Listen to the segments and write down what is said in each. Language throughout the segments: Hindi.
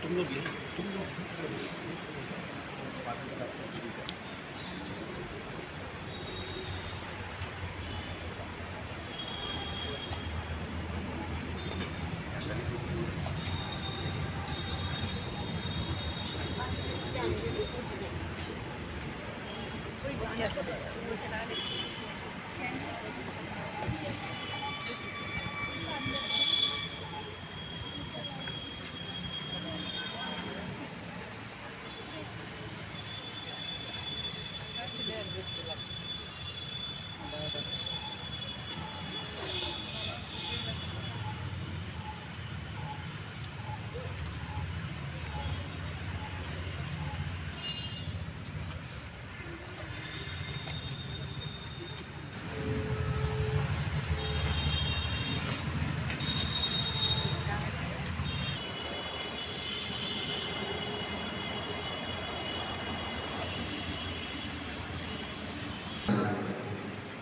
तुम लोग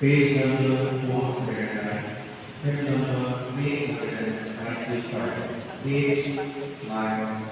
page number 409, page number 395, page 95.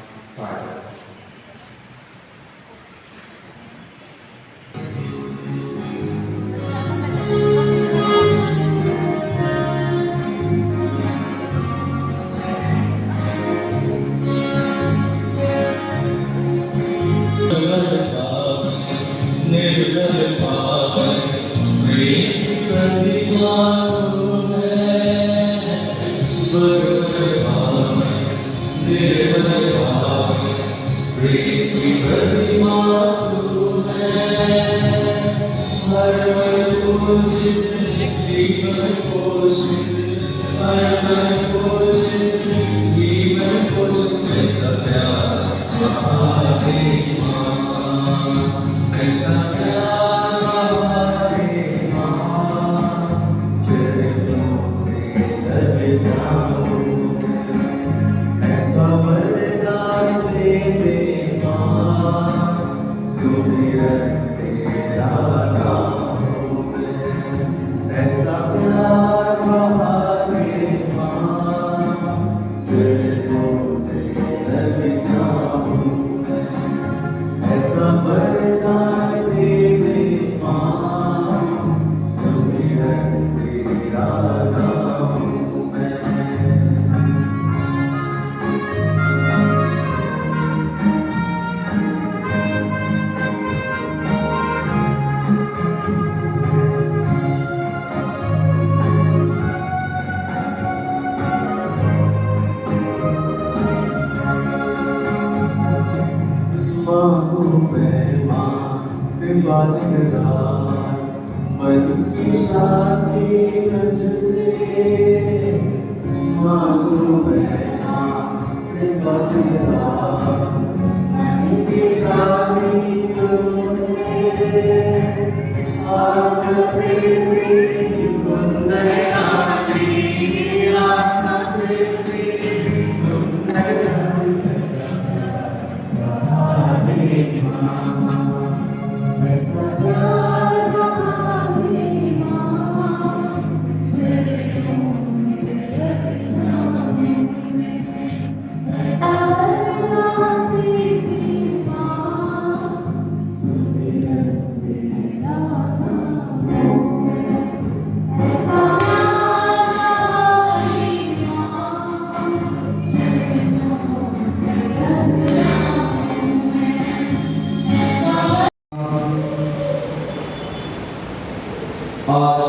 आज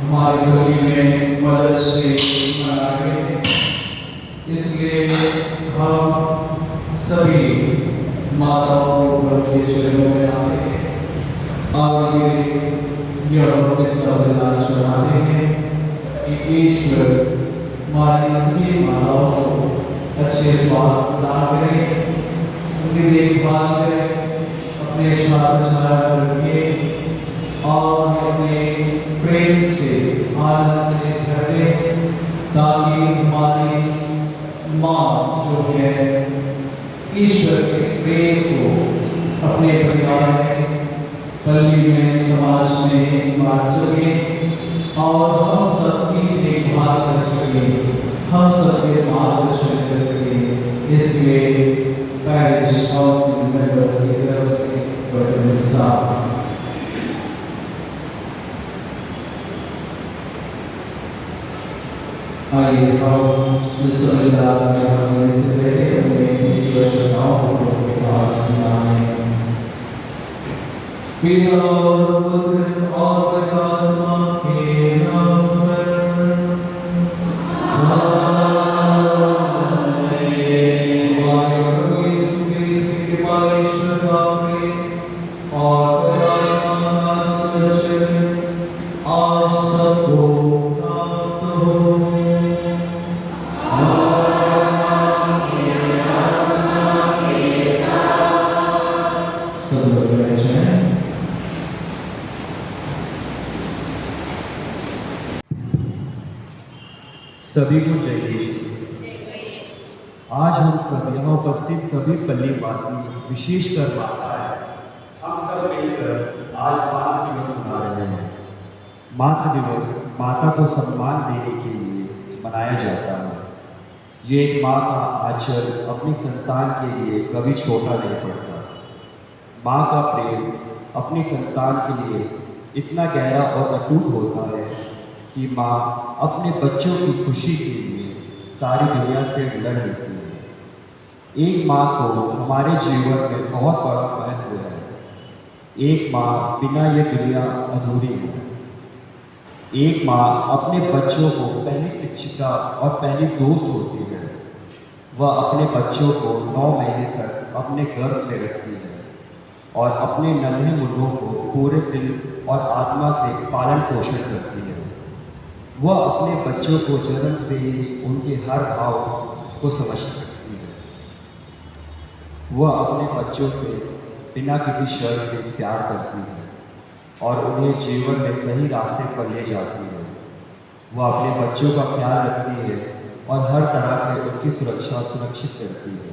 हमारी होली में मदर्स डे मना रहे हैं। इसलिए हम सभी माताओं को के चरणों में आते हैं और यह किस्सा बलिदान चढ़ाते हैं कि ईश्वर हमारी सभी माताओं को अच्छे स्वास्थ्य प्रदान करें, उनकी देखभाल करें, अपने छाया रखें और अपने प्रेम से आनंद से भर दे, ताकि हमारी माँ जो है ईश्वर के प्रेम को अपने परिवार में, पल्ली में, समाज में बांट सके और हम सबकी देखभाल कर सके, हम सबके मार्गदर्शन कर सके। इसलिए पैरिश काउंसिल मेंबर्स की तरफ से बड़ा हिस्सा आइए हम बिस्मिल्लाह करने से पहले अपने ईश्वर शब्दों को प्रार्थना करें। पिता और पुत्र और पवित्र आत्मा के नाम पर आमीन। हमारे प्रभु यीशु क्रिस्त की कृपा, ईश्वर का प्रेम और परमात्मा का संरक्षण आप सबको प्राप्त हो। सभी को जय यीशु। आज हम सब यहाँ उपस्थित सभी पल्लीवासी, विशेषकर माताएं, हम सब मिलकर आज मातृ दिवस मना रहे हैं। मातृ दिवस माता को सम्मान देने के लिए मनाया जाता है। ये एक माँ का आचरण अपनी संतान के लिए कभी छोटा नहीं पड़ता। माँ का प्रेम अपनी संतान के लिए इतना गहरा और अटूट होता है कि माँ अपने बच्चों की खुशी के लिए सारी दुनिया से लड़ लेती है। एक माँ को हमारे जीवन में बहुत बड़ा महत्व है। एक माँ बिना ये दुनिया अधूरी है। एक माँ अपने बच्चों को पहली शिक्षिका और पहली दोस्त होती है। वह अपने बच्चों को 9 महीने तक अपने गर्भ में रखती है और अपने नन्हे मुन्नों को पूरे दिल और आत्मा से पालन पोषण करती है। वह अपने बच्चों को जन्म से ही उनके हर भाव को समझ सकती है। वह अपने बच्चों से बिना किसी शर्त के प्यार करती है और उन्हें जीवन में सही रास्ते पर ले जाती है। वह अपने बच्चों का ख्याल रखती है और हर तरह से उनकी सुरक्षा सुनिश्चित करती है।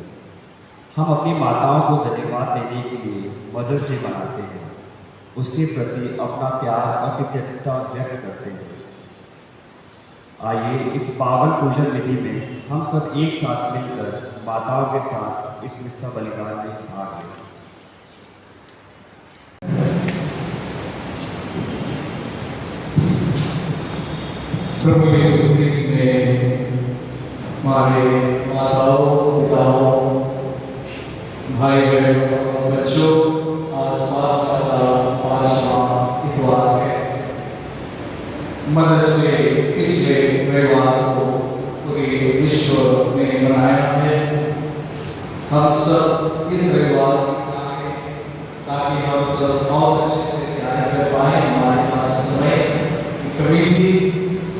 हम अपनी माताओं को धन्यवाद देने के लिए मदर्स डे मनाते हैं, उसके प्रति अपना प्यार और कृतज्ञता व्यक्त करते हैं। आइए इस पावन पूजन विधि में हम सब एक साथ मिलकर माताओं के साथ इस मिस्सा बलिदान में भाग लें। प्रभु यीशु क्रिस्त ने हमारे माताओं, पिताओं, भाई बहनों, बच्चों आसपास का 5वां इतवार है। मदर्स डे पिछले रविवार को पूरे विश्व में मनाया है। हम सब इस रविवार मनाएं ताकि हम सब बहुत अच्छे से तैयारी कर पाए। हमारे पास समय कमी थी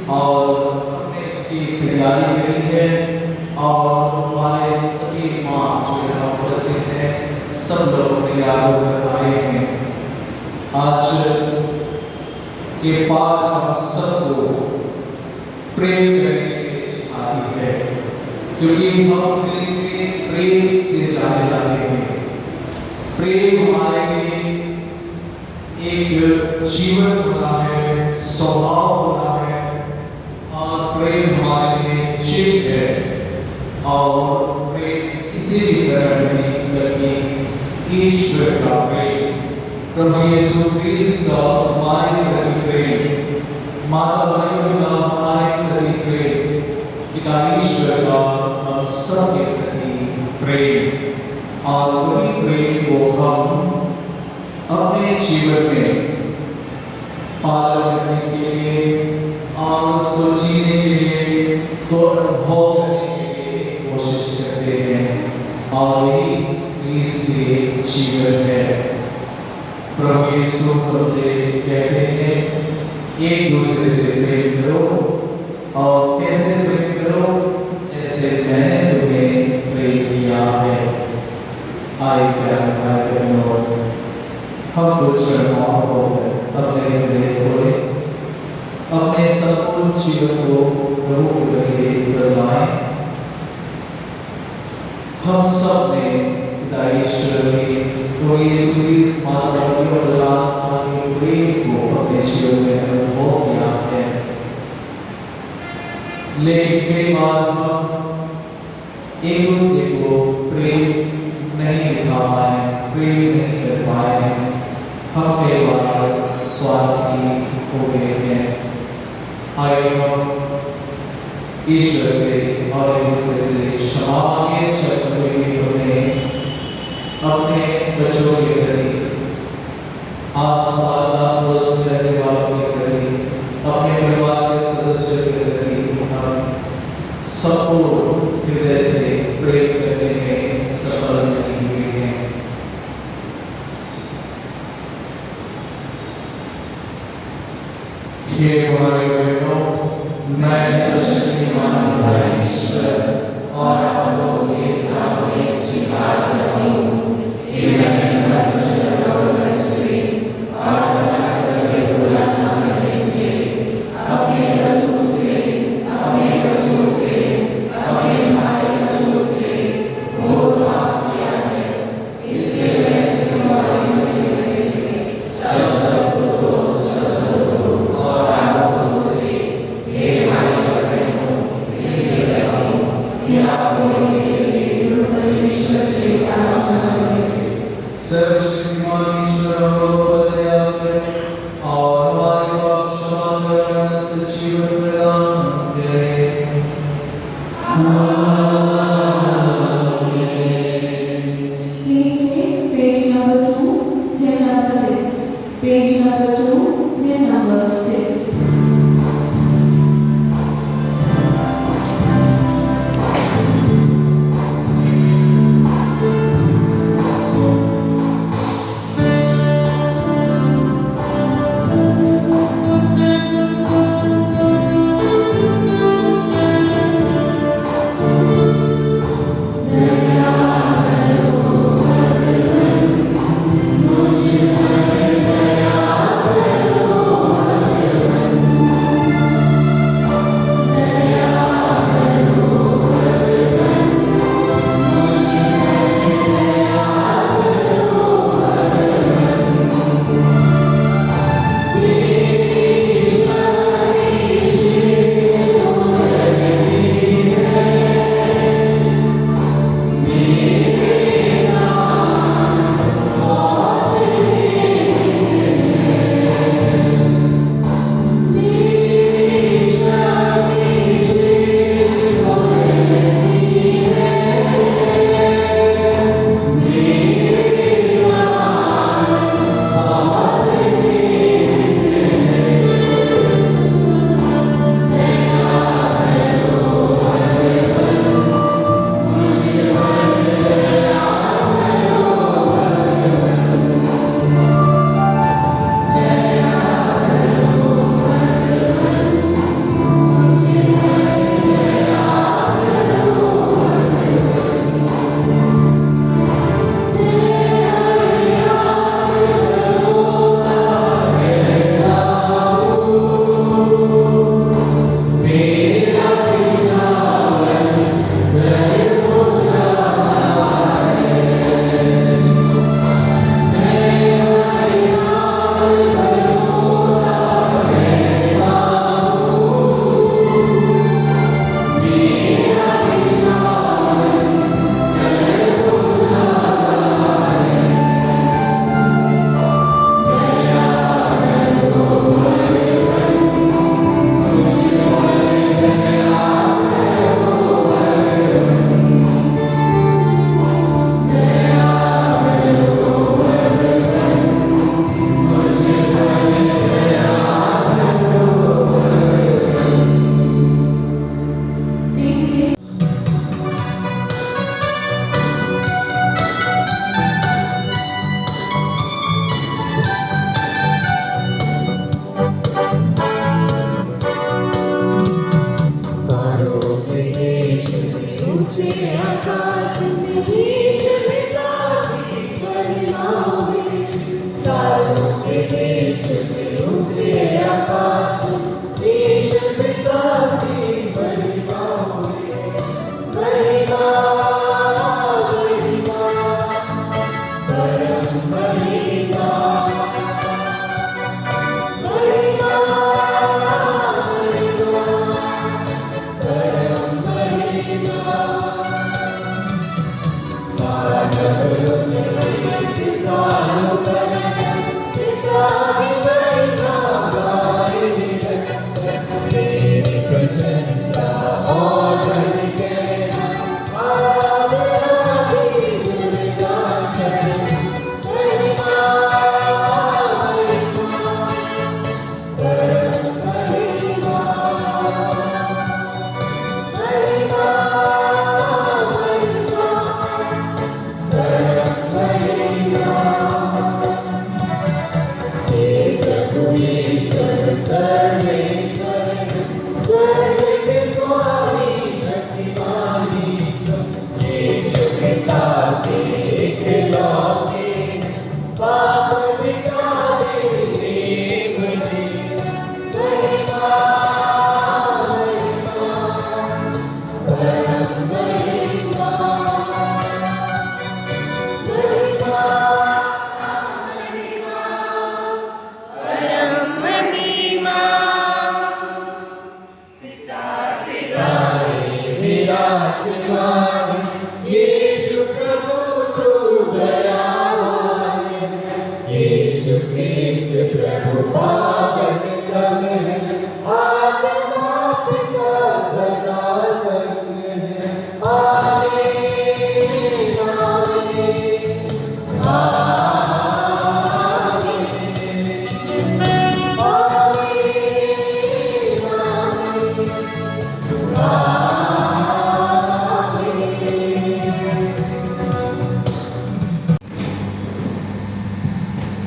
और हमने इसकी तैयारी करी है और हमारे सभी माँ जो यहाँ उपस्थित हैं सब लोग तैयार होकर आए हैं। आज के पाठ हम सबको प्रेम करने की सिखाती है, क्योंकि हम इससे प्रेम से जाने जाते हैं। प्रेम हमारे लिए एक जीवन होता है, स्वभाव होता है और प्रेम हमारे लिए चित है और प्रेम किसी भी तरह नहीं बल्कि ईश्वर का प्रेम, प्रभु यीशु क्रिस्त का हमारे प्रति प्रेम, माता मरियम का हमारे प्रति प्रेम, पिता ईश्वर का हम सबके प्रति प्रेम और वही प्रेम को हम अपने जीवन में पालन करने के लिए और उसको जीने के लिए, को अनुभव करने के लिए और यही क्रिस्तीय जीवन है। प्रभु यीशु हमसे कहते हैं एक दूसरे से प्रेम करो और कैसे प्रेम करो, जैसे मैंने तुम्हें प्रेम किया है। आए प्यारे भाई बहनों, हम कुछ क्षणों को अपने हृदय खोले, अपने संपूर्ण जीवन को प्रभु के लिए बदलाएं। हम सब ने पिता ईश्वर के प्रभु यीशु की मानव और आत्मा के प्रेम को अपने जीवन में अनुभव किया है, लेकिन कई बार हम एक दूसरे को प्रेम नहीं दिखा पाए, प्रेम नहीं कर पाए। हम कई बार स्वार्थी हो गए हैं। आइए हम ईश्वर से और एक दूसरे से क्षमा मांगे, जब कोई हमें अपने बच्चों के प्रति, आस-पास रहने वालों के प्रति, अपने परिवार के सदस्यों के प्रति हम संपूर्ण हृदय से प्रेम करने में सफल नहीं हुए हैं। हे भाई बहनों, मैं शक्तिमान ईश्वर और आप लोगों के सामने स्वीकार करता हूँ कि मैंने मन और मन से और बुलाना करने से, अपने कसूर से, अपने कसूर से, अपने भाई कसूर से घोर पाप किया है। इससे मैं तुम्हारी वजह से सब को और आपको से हे भाई और बहनों, ये कहता हूँ कि आप लोगों के लिए परमेश्वर से प्रार्थना करें। सर्वशक्तिमान ईश्वर हमको दया करें और हमारे पाप क्षमा कर जीवन प्रदान करें। Please take page number 2, hymn number 6. Page number 2, hymn number 6. Thank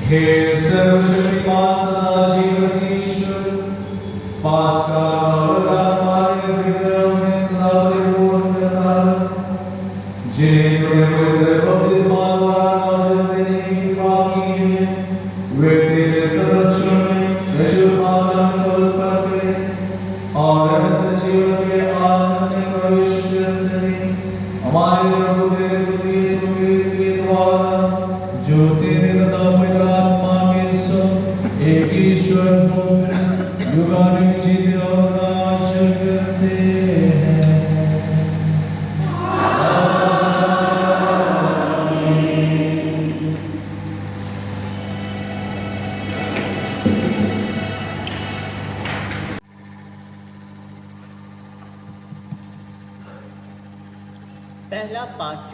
हे सर्वशक्तिमान सदा जीवन ईश्वर, पास्का और हमारे हृदयों में सदा परिपूर्ण करना, जिन्हें तुम्हें पवित्र बपतिस्मा द्वारा मौजूद देने की कृपा की है, वे तेरे संरक्षण में यशोभावन फल पाते और अनंत जीवन के आनंद में प्रवेश कर सके। हमारे प्रभु तेरे पुत्र यीशु क्रिस्त के द्वारा जो तेरे तथा पवित्र आत्मा के संग एक ईश्वर होकर युगानुग जीते और राज करते हैं। पहला पाठ।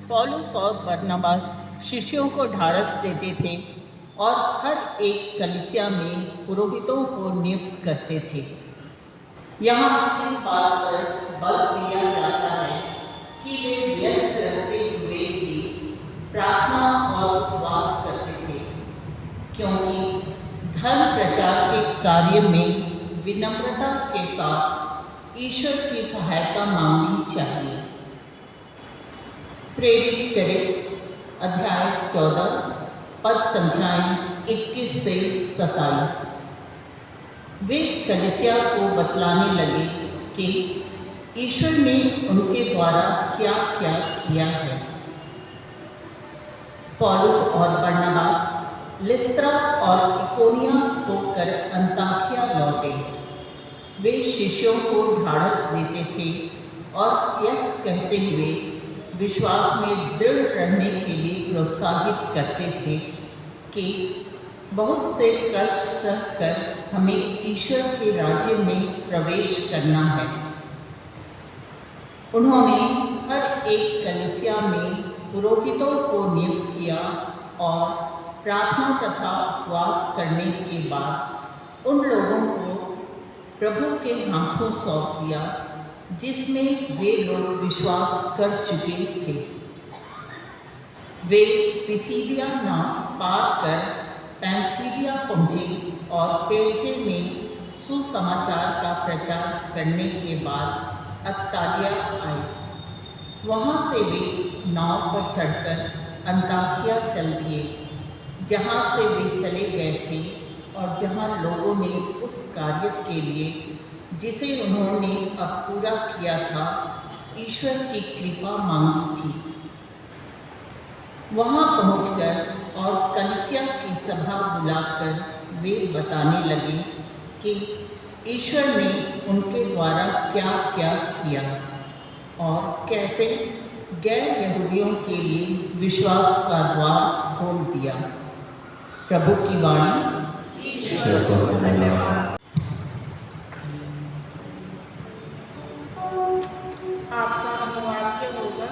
पौलुस और बरनबास शिष्यों को ढाढ़स देते थे और हर एक कलीसिया में पुरोहितों को नियुक्त करते थे। यहाँ इस बात पर बल दिया जाता है कि वे व्यस्त रहते हुए भी प्रार्थना और उपवास करते थे, क्योंकि धर्म प्रचार के कार्य में विनम्रता के साथ ईश्वर की सहायता मांगनी चाहिए। प्रेरित चरित्र अध्याय 14 पद संख्याएं 21 से 27। वे कलीसिया को बतलाने लगे कि ईश्वर ने उनके द्वारा क्या क्या किया है। पौलुस और बरनबास लिस्त्रा और इकोनिया होकर अंताकिया लौटे। वे शिष्यों को ढाढ़स देते थे और यह कहते हुए विश्वास में दृढ़ रहने के लिए प्रोत्साहित करते थे कि बहुत से कष्ट सहकर हमें ईश्वर के राज्य में प्रवेश करना है। उन्होंने हर एक कलीसिया में पुरोहितों को नियुक्त किया और प्रार्थना तथा उपवास करने के बाद उन लोगों को प्रभु के हाथों सौंप दिया जिसमें वे लोग विश्वास कर चुके थे। वे पिसिदिया नाव पार कर पैम्फिलिया पहुँचे और पेरजे में सुसमाचार का प्रचार करने के बाद अत्तालिया आए। वहाँ से वे नाव पर चढ़कर अंताकिया चल दिए, जहाँ से वे चले गए थे और जहाँ लोगों ने उस कार्य के लिए जिसे उन्होंने अब पूरा किया था ईश्वर की कृपा मांगी थी। वहाँ पहुंचकर और कलीसिया की सभा बुलाकर वे बताने लगे कि ईश्वर ने उनके द्वारा क्या क्या किया और कैसे गैर यहूदियों के लिए विश्वास का द्वार खोल दिया। प्रभु की वाणी। ईश्वर को धन्यवाद। आपका अनुवाद क्या होगा?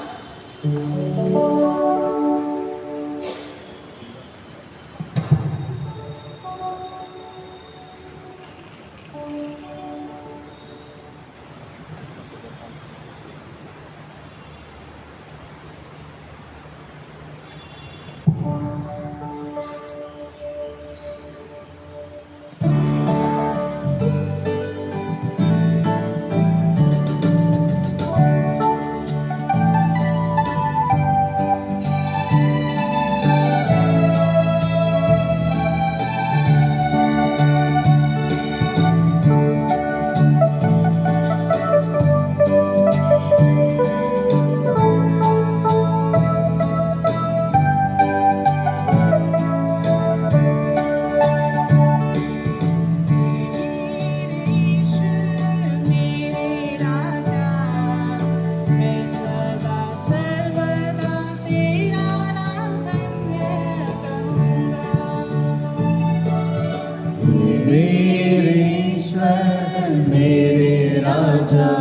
मेरे ईश्वर मेरे राजा,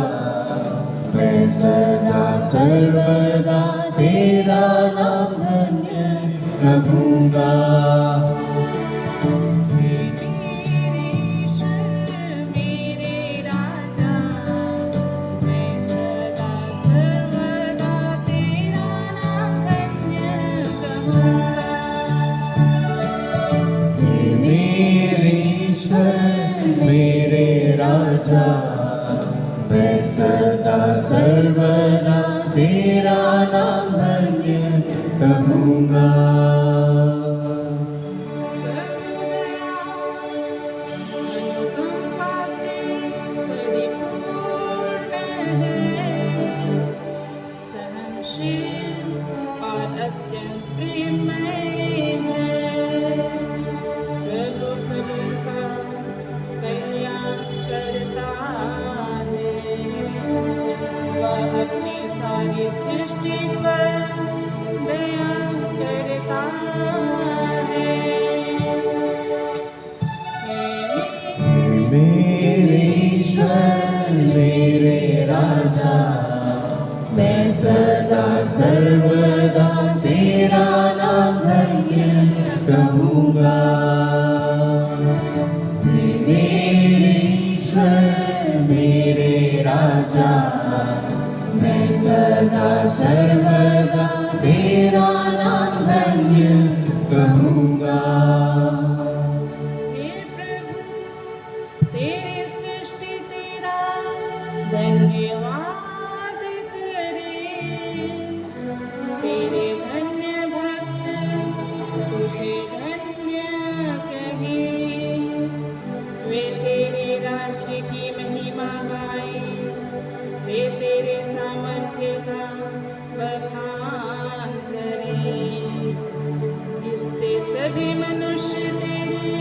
मैं सदा सर्वदा तेरा नाम धन्य कहूँगा। मेरे राजा, मैं सदा सर्वदा तेरा नाम धन्य कहूँगा। अनुकंपा से परिपूर्ण है, सहनशील और अत्यंत प्रेममय है। प्रभु सबका कल्याण करता है, वह अपनी सारी सृष्टि पर दया करता है। मेरे ईश्वर मेरे राजा, मैं सदा सर्वदा तेरा नाम धन्य कहूँगा। मेरे ईश्वर मेरे राजा, मैं सदा सर्वदा तेरा नाम धन्य कहूँगा। हे प्रभु, तेरी सृष्टि तेरा धन्यवाद करे। तेरे धन्य भक्त तुझे धन्य कहे। वे तेरे राज्य की महिमा गाए, वे तेरे सामर्थ्य का बखान करें, जिससे सभी मनुष्य तेरे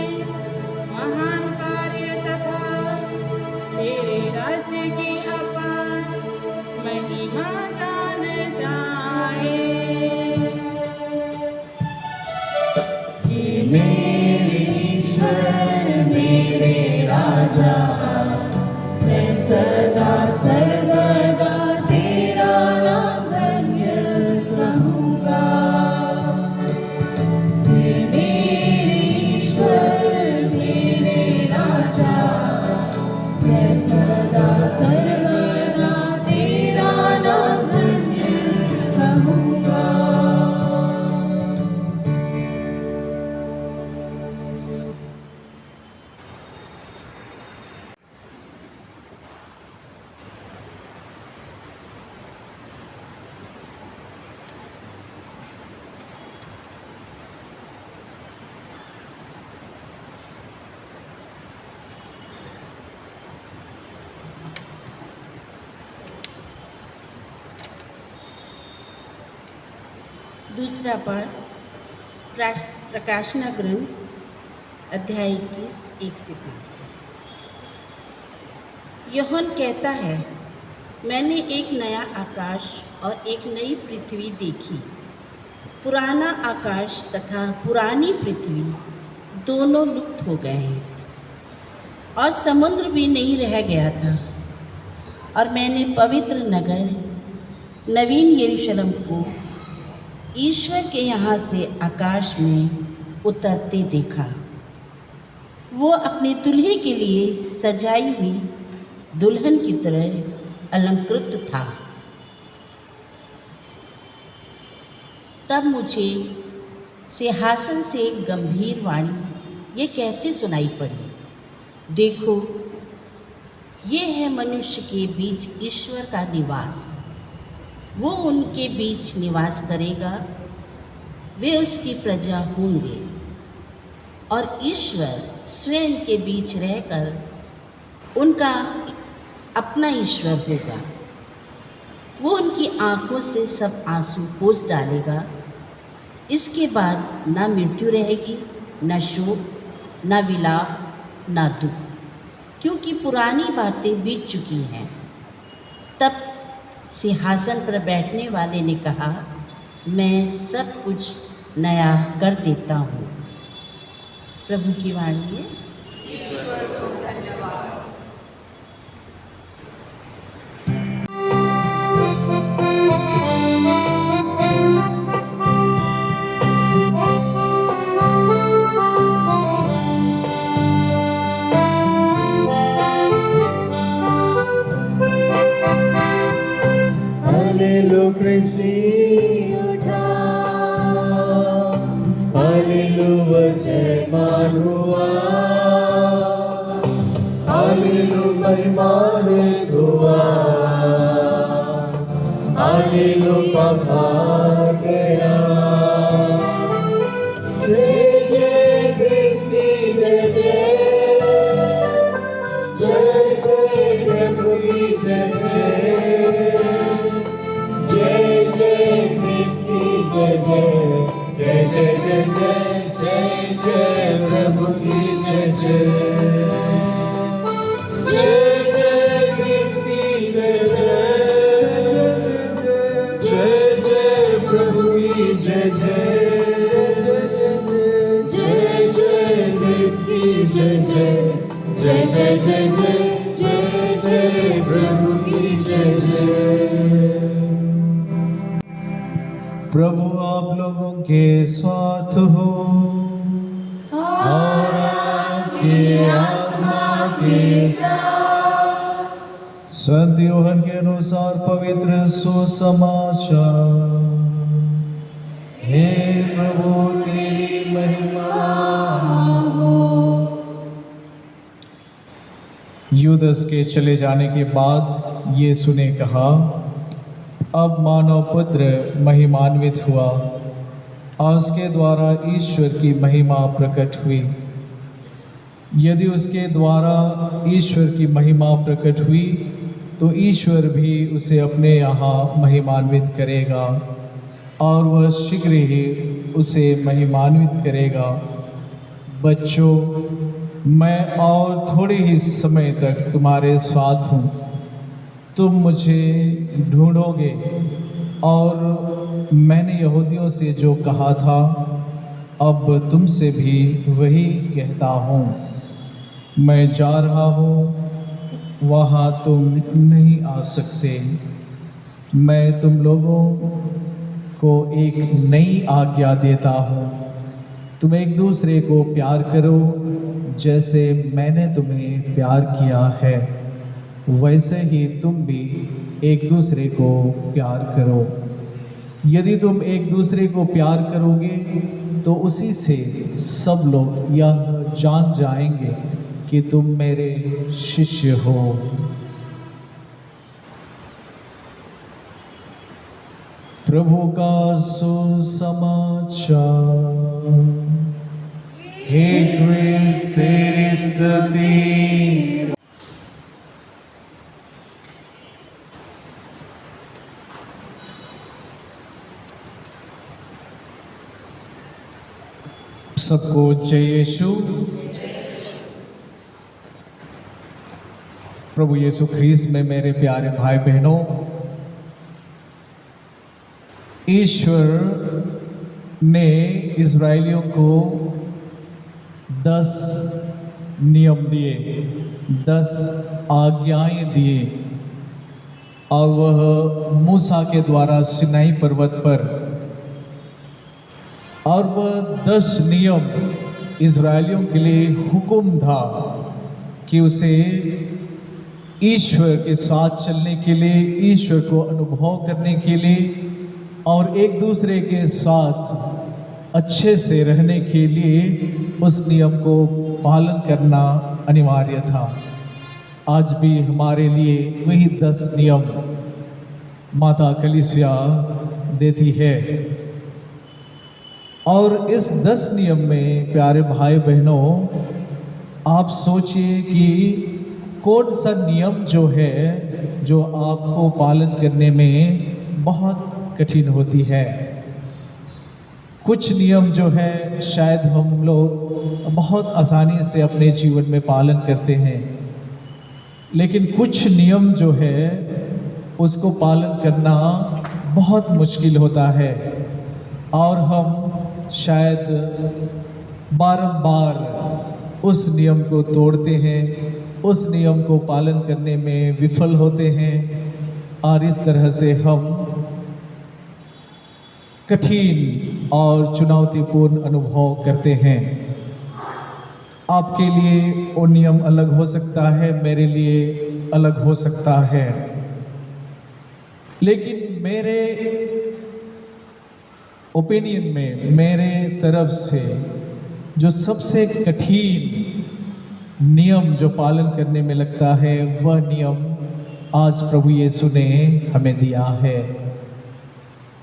महान कार्य तथा तेरे राज्य की अपार महिमा जान जाए। मेरे ईश्वर मेरे राजा, मैं सदा सर्वदा तेरा नाम धन्य कहूँगा। मेरे ईश्वर मेरे राजा, मैं सदा सर्वदा तेरा नाम धन्य कहूँगा। दूसरा पाठ प्रकाशना ग्रंथ अध्याय 21 1 से 5 तक। यूहन्ना कहता है, मैंने एक नया आकाश और एक नई पृथ्वी देखी। पुराना आकाश तथा पुरानी पृथ्वी दोनों लुप्त हो गए हैं और समुद्र भी नहीं रह गया था। और मैंने पवित्र नगर नवीन यरूशलेम को ईश्वर के यहाँ से आकाश में उतरते देखा। वो अपनी दुल्हे के लिए सजाई हुई दुल्हन की तरह अलंकृत था। तब मुझे सिंहासन से एक गंभीर वाणी ये कहते सुनाई पड़ी, देखो, ये है मनुष्य के बीच ईश्वर का निवास। वो उनके बीच निवास करेगा, वे उसकी प्रजा होंगे और ईश्वर स्वयं के बीच रहकर उनका अपना ईश्वर होगा। वो उनकी आँखों से सब आंसू पोंछ डालेगा। इसके बाद ना मृत्यु रहेगी, न शोक, न विलाप, न दुख, क्योंकि पुरानी बातें बीत चुकी हैं। तब सिंहासन पर बैठने वाले ने कहा, मैं सब कुछ नया कर देता हूँ। प्रभु की वाणी है। प्रसी उठा, हालेलुया जयमान हुआ, हालेलुया महिमानित हुआ, हालेलुया भाग गया। जय जय कृष्ण जय जय, जय जय प्रभु की जय जय, जय जय कृष्ण जय जय, जय जय जय जय, जय जय प्रभु की जय जय, जय जय कृष्ण जय जय, जय जय प्रभु की जय जय, जय जय कृष्ण जय जय, जय जय जय जय, जय जय प्रभु की जय जय। प्रभु आप लोगों के साथ हो और आपकी आत्मा के साथ। संत यूहन्ना के अनुसार पवित्र सुसमाचार। हे प्रभु तेरी महिमा हो। यूदस के चले जाने के बाद यीशु ने कहा, अब मानव पुत्र महिमान्वित हुआ और उसके द्वारा ईश्वर की महिमा प्रकट हुई। यदि उसके द्वारा ईश्वर की महिमा प्रकट हुई तो ईश्वर भी उसे अपने यहाँ महिमान्वित करेगा और वह शीघ्र ही उसे महिमान्वित करेगा। बच्चों, मैं और थोड़े ही समय तक तुम्हारे साथ हूँ। तुम मुझे ढूंढोगे और मैंने यहूदियों से जो कहा था अब तुमसे भी वही कहता हूँ। मैं जा रहा हूँ, वहाँ तुम नहीं आ सकते। मैं तुम लोगों को एक नई आज्ञा देता हूँ, तुम एक दूसरे को प्यार करो जैसे मैंने तुम्हें प्यार किया है, वैसे ही तुम भी एक दूसरे को प्यार करो। यदि तुम एक दूसरे को प्यार करोगे तो उसी से सब लोग यह जान जाएंगे कि तुम मेरे शिष्य हो। प्रभु का सुसमाचार। हे क्रिस्त तेरी स्तुति। सबको जय यीशु। प्रभु यीशु ख्रीस्त में मेरे प्यारे भाई बहनों, ईश्वर ने इज़राइलियों को 10 नियम दिए, 10 आज्ञाएं दिए और वह मूसा के द्वारा सिनाई पर्वत पर, और वह 10 नियम इज़राइलियों के लिए हुक्म था कि उसे ईश्वर के साथ चलने के लिए, ईश्वर को अनुभव करने के लिए और एक दूसरे के साथ अच्छे से रहने के लिए उस नियम को पालन करना अनिवार्य था। आज भी हमारे लिए वही 10 नियम माता कलीसिया देती है। और इस 10 नियम में प्यारे भाई बहनों, आप सोचिए कि कौन सा नियम जो है जो आपको पालन करने में बहुत कठिन होती है। कुछ नियम जो है शायद हम लोग बहुत आसानी से अपने जीवन में पालन करते हैं, लेकिन कुछ नियम जो है उसको पालन करना बहुत मुश्किल होता है और हम शायद बारंबार उस नियम को तोड़ते हैं, उस नियम को पालन करने में विफल होते हैं और इस तरह से हम कठिन और चुनौतीपूर्ण अनुभव करते हैं। आपके लिए वो नियम अलग हो सकता है, मेरे लिए अलग हो सकता है, लेकिन मेरे ओपिनियन में, मेरे तरफ से जो सबसे कठिन नियम जो पालन करने में लगता है, वह नियम आज प्रभु यीशु ने हमें दिया है।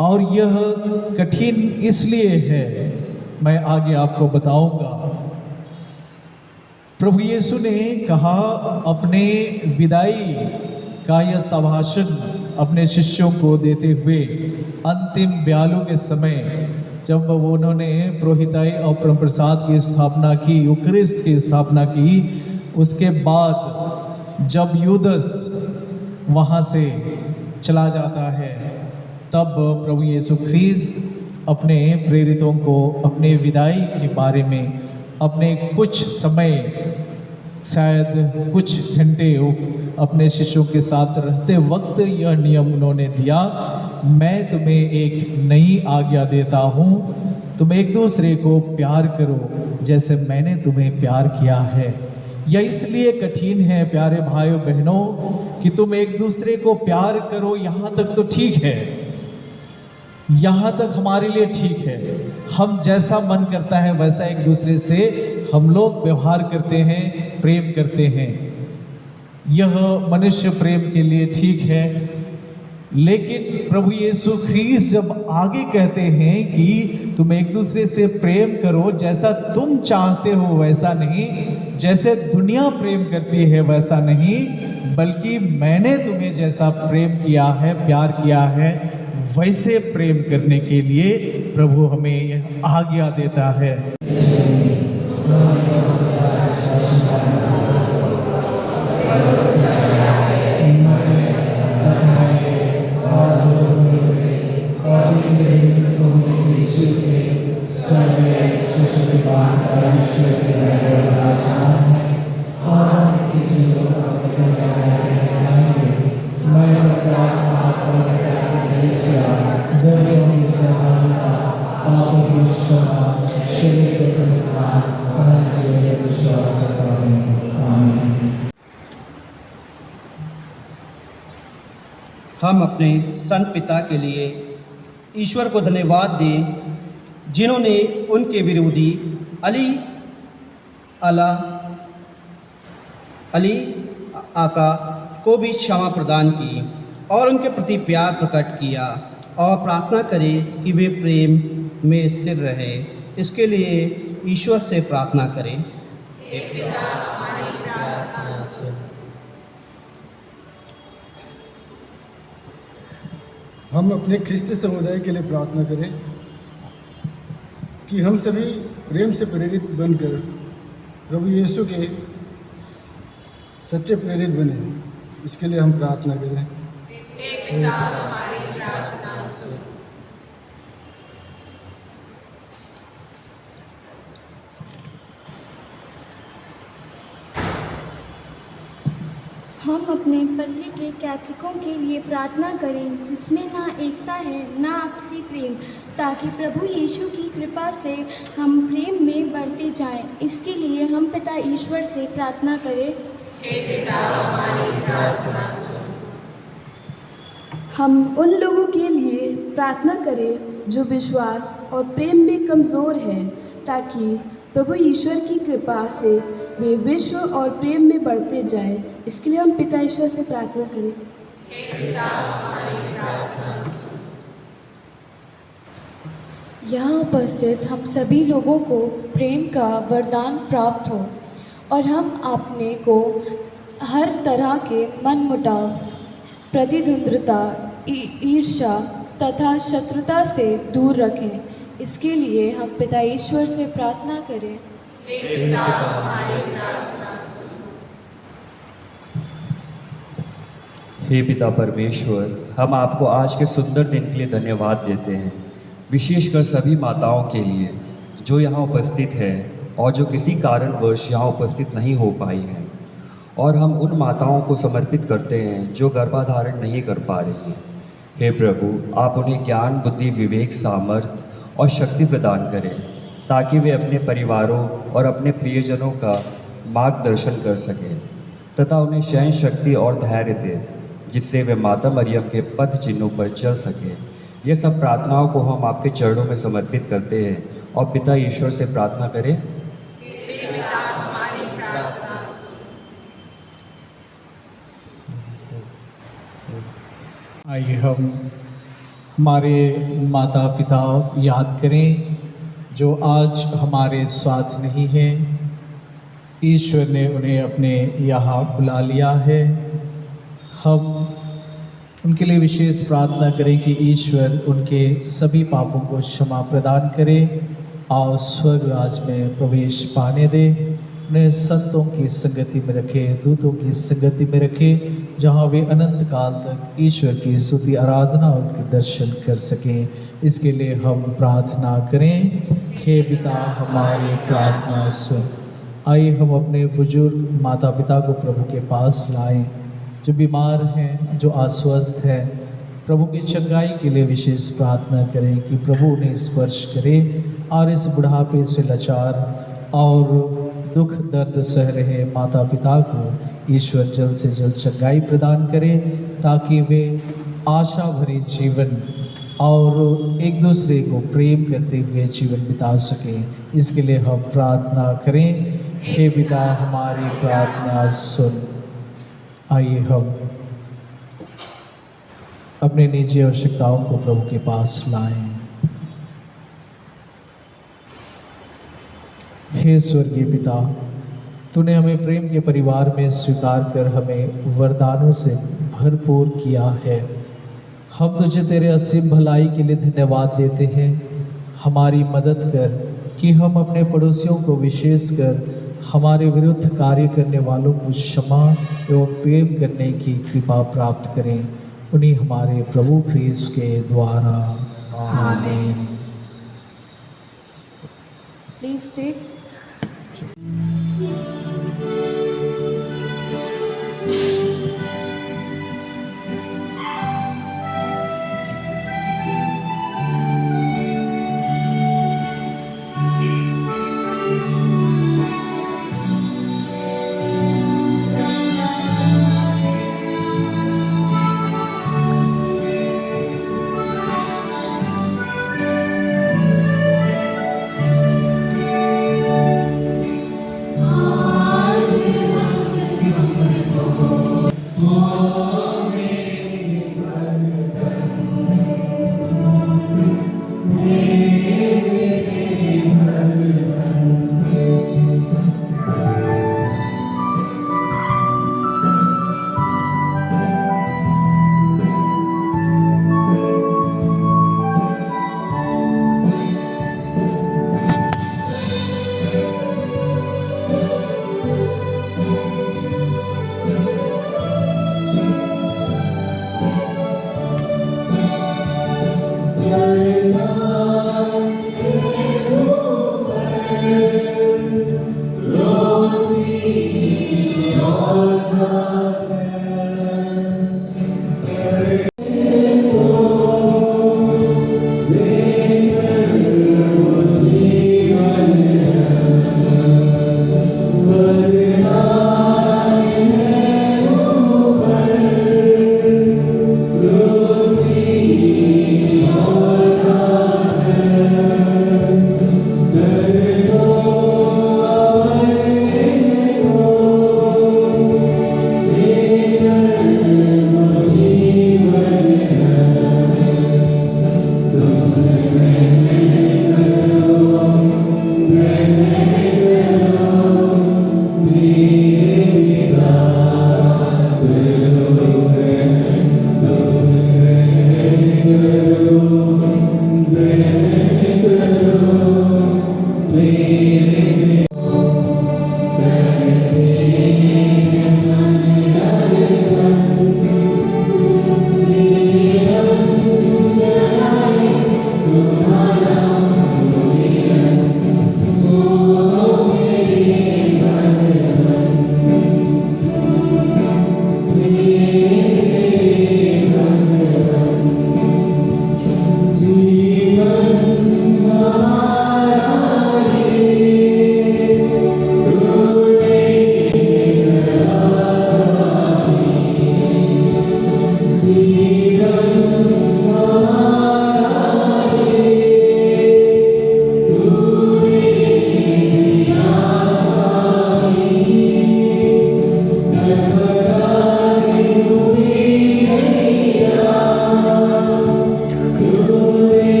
और यह कठिन इसलिए है, मैं आगे आपको बताऊंगा। प्रभु यीशु ने कहा अपने विदाई का यह संभाषण अपने शिष्यों को देते हुए अंतिम ब्यालू के समय, जब वो उन्होंने पुरोहिताई और परम प्रसाद की स्थापना की, यूकरिस्ट की स्थापना की, उसके बाद जब यूदस वहाँ से चला जाता है, तब प्रभु यीशु ख्रीस्त अपने प्रेरितों को अपने विदाई के बारे में अपने कुछ समय, शायद कुछ घंटे अपने शिष्यों के साथ रहते वक्त यह नियम उन्होंने दिया, मैं तुम्हें एक नई आज्ञा देता हूँ, तुम एक दूसरे को प्यार करो जैसे मैंने तुम्हें प्यार किया है। यह इसलिए कठिन है प्यारे भाइयों बहनों कि तुम एक दूसरे को प्यार करो, यहाँ तक तो ठीक है, यहाँ तक हमारे लिए ठीक है, हम जैसा मन करता है वैसा एक दूसरे से हम लोग व्यवहार करते हैं, प्रेम करते हैं, यह मनुष्य प्रेम के लिए ठीक है। लेकिन प्रभु यीशु ख्रीस्त जब आगे कहते हैं कि तुम एक दूसरे से प्रेम करो, जैसा तुम चाहते हो वैसा नहीं, जैसे दुनिया प्रेम करती है वैसा नहीं, बल्कि मैंने तुम्हें जैसा प्रेम किया है, प्यार किया है, वैसे प्रेम करने के लिए प्रभु हमें आज्ञा देता है। हम अपने संत पिता के लिए ईश्वर को धन्यवाद दें, जिन्होंने उनके विरोधी अली आका को भी क्षमा प्रदान की और उनके प्रति प्यार प्रकट किया, और प्रार्थना करें कि वे प्रेम में स्थिर रहे। इसके लिए ईश्वर से प्रार्थना करें। हम अपने ख्रिस्ती समुदाय के लिए प्रार्थना करें कि हम सभी प्रेम से प्रेरित बनकर प्रभु यीशु के सच्चे प्रेरित बने। इसके लिए हम प्रार्थना करें। हम अपने पल्ली के कैथलिकों के लिए प्रार्थना करें, जिसमें ना एकता है ना आपसी प्रेम, ताकि प्रभु यीशु की कृपा से हम प्रेम में बढ़ते जाएं। इसके लिए हम पिता ईश्वर से प्रार्थना करें। हे पिता, हमारी प्रार्थना सुन। हम उन लोगों के लिए प्रार्थना करें जो विश्वास और प्रेम में कमज़ोर हैं, ताकि प्रभु ईश्वर की कृपा से वे विश्व और प्रेम में बढ़ते जाएं। इसके लिए हम पिता ईश्वर से प्रार्थना करें। हे पिता, हमारी प्रार्थना सुन। यहाँ उपस्थित हम सभी लोगों को प्रेम का वरदान प्राप्त हो और हम अपने को हर तरह के मनमुटाव, प्रतिद्वंद्विता, ईर्ष्या तथा शत्रुता से दूर रखें। इसके लिए हम पिता ईश्वर से प्रार्थना करें। हे पिता, हमारी प्रार्थना सुन। हे पिता परमेश्वर, हम आपको आज के सुंदर दिन के लिए धन्यवाद देते हैं, विशेषकर सभी माताओं के लिए जो यहाँ उपस्थित है और जो किसी कारणवश यहाँ उपस्थित नहीं हो पाई हैं, और हम उन माताओं को समर्पित करते हैं जो गर्भाधारण नहीं कर पा रही हैं। हे प्रभु, आप उन्हें ज्ञान, बुद्धि, विवेक, सामर्थ्य और शक्ति प्रदान करें, ताकि वे अपने परिवारों और अपने प्रियजनों का मार्गदर्शन कर सकें तथा उन्हें सहन शक्ति और धैर्य दें, जिससे वे माता मरियम के पद चिन्हों पर चल सके। ये सब प्रार्थनाओं को हम आपके चरणों में समर्पित करते हैं और पिता ईश्वर से प्रार्थना करें। आइए हम हमारे माता पिता याद करें जो आज हमारे साथ नहीं हैं। ईश्वर ने उन्हें अपने यहाँ बुला लिया है। हम उनके लिए विशेष प्रार्थना करें कि ईश्वर उनके सभी पापों को क्षमा प्रदान करे और स्वर्ग राज में प्रवेश पाने दे। उन्हें संतों की संगति में रखे, दूतों की संगति में रखे, जहाँ वे अनंत काल तक ईश्वर की स्तुति आराधना और उनके दर्शन कर सकें। इसके लिए हम प्रार्थना करें। हे पिता हमारी प्रार्थना सुन। आइए हम अपने बुजुर्ग माता पिता को प्रभु के पास लाएं, जो बीमार हैं, जो अस्वस्थ हैं। प्रभु की चंगाई के लिए विशेष प्रार्थना करें कि प्रभु उन्हें स्पर्श करे और इस बुढ़ापे से लाचार और दुख दर्द सह रहे माता पिता को ईश्वर जल्द से जल्द चंगाई प्रदान करे, ताकि वे आशा भरे जीवन और एक दूसरे को प्रेम करते हुए जीवन बिता सकें। इसके लिए हम प्रार्थना करें। हे पिता हमारी प्रार्थना सुन। आइए हम अपने निजी आवश्यकताओं को प्रभु के पास लाएं। हे स्वर्गीय पिता, तूने हमें प्रेम के परिवार में स्वीकार कर हमें वरदानों से भरपूर किया है। हम तुझे तेरे असीम भलाई के लिए धन्यवाद देते हैं। हमारी मदद कर कि हम अपने पड़ोसियों को, विशेषकर हमारे विरुद्ध कार्य करने वालों को क्षमा एवं प्रेम करने की कृपा प्राप्त करें। उन्हीं हमारे प्रभु ख्रीस्त के द्वारा, आमीन। Please take. आमीन।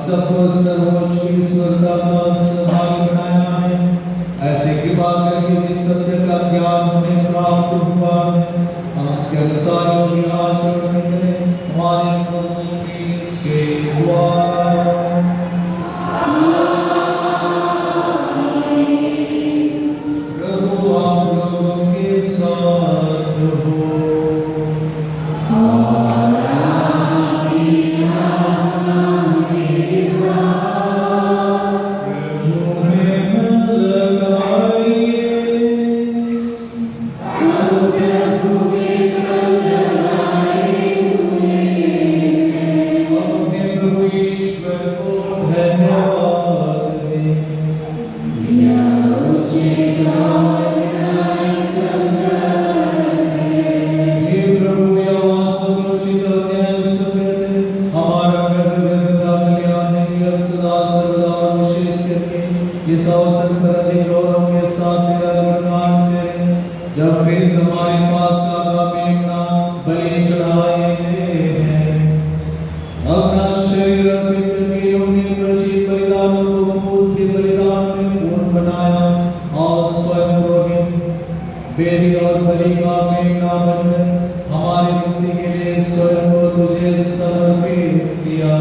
सबको सर्वोच्च ईश्वरता का सहभागी बनाया है। ऐसे कृपा करके जिस सत्य का ज्ञान हमें प्राप्त हुआ है, हम इसके अनुसार योग्य आचरण करें। हमारे प्रभु के द्वारा प्रभु आप लोगों के साथ हो। इस अवसर पर अधिक गौरव के साथ तेरा गुणगान करें, जब फिर हमारे पास का मेमना बलि चढ़ाए गए हैं। अपना शरीर अर्पित करके उन्हें प्रचित बलिदान को क्रूस के बलिदान में पूर्ण बनाया और स्वयं पुरोहित वेदी और बलि का मेमना बनकर हमारी मुक्ति के लिए स्वयं को तुझे समर्पित किया।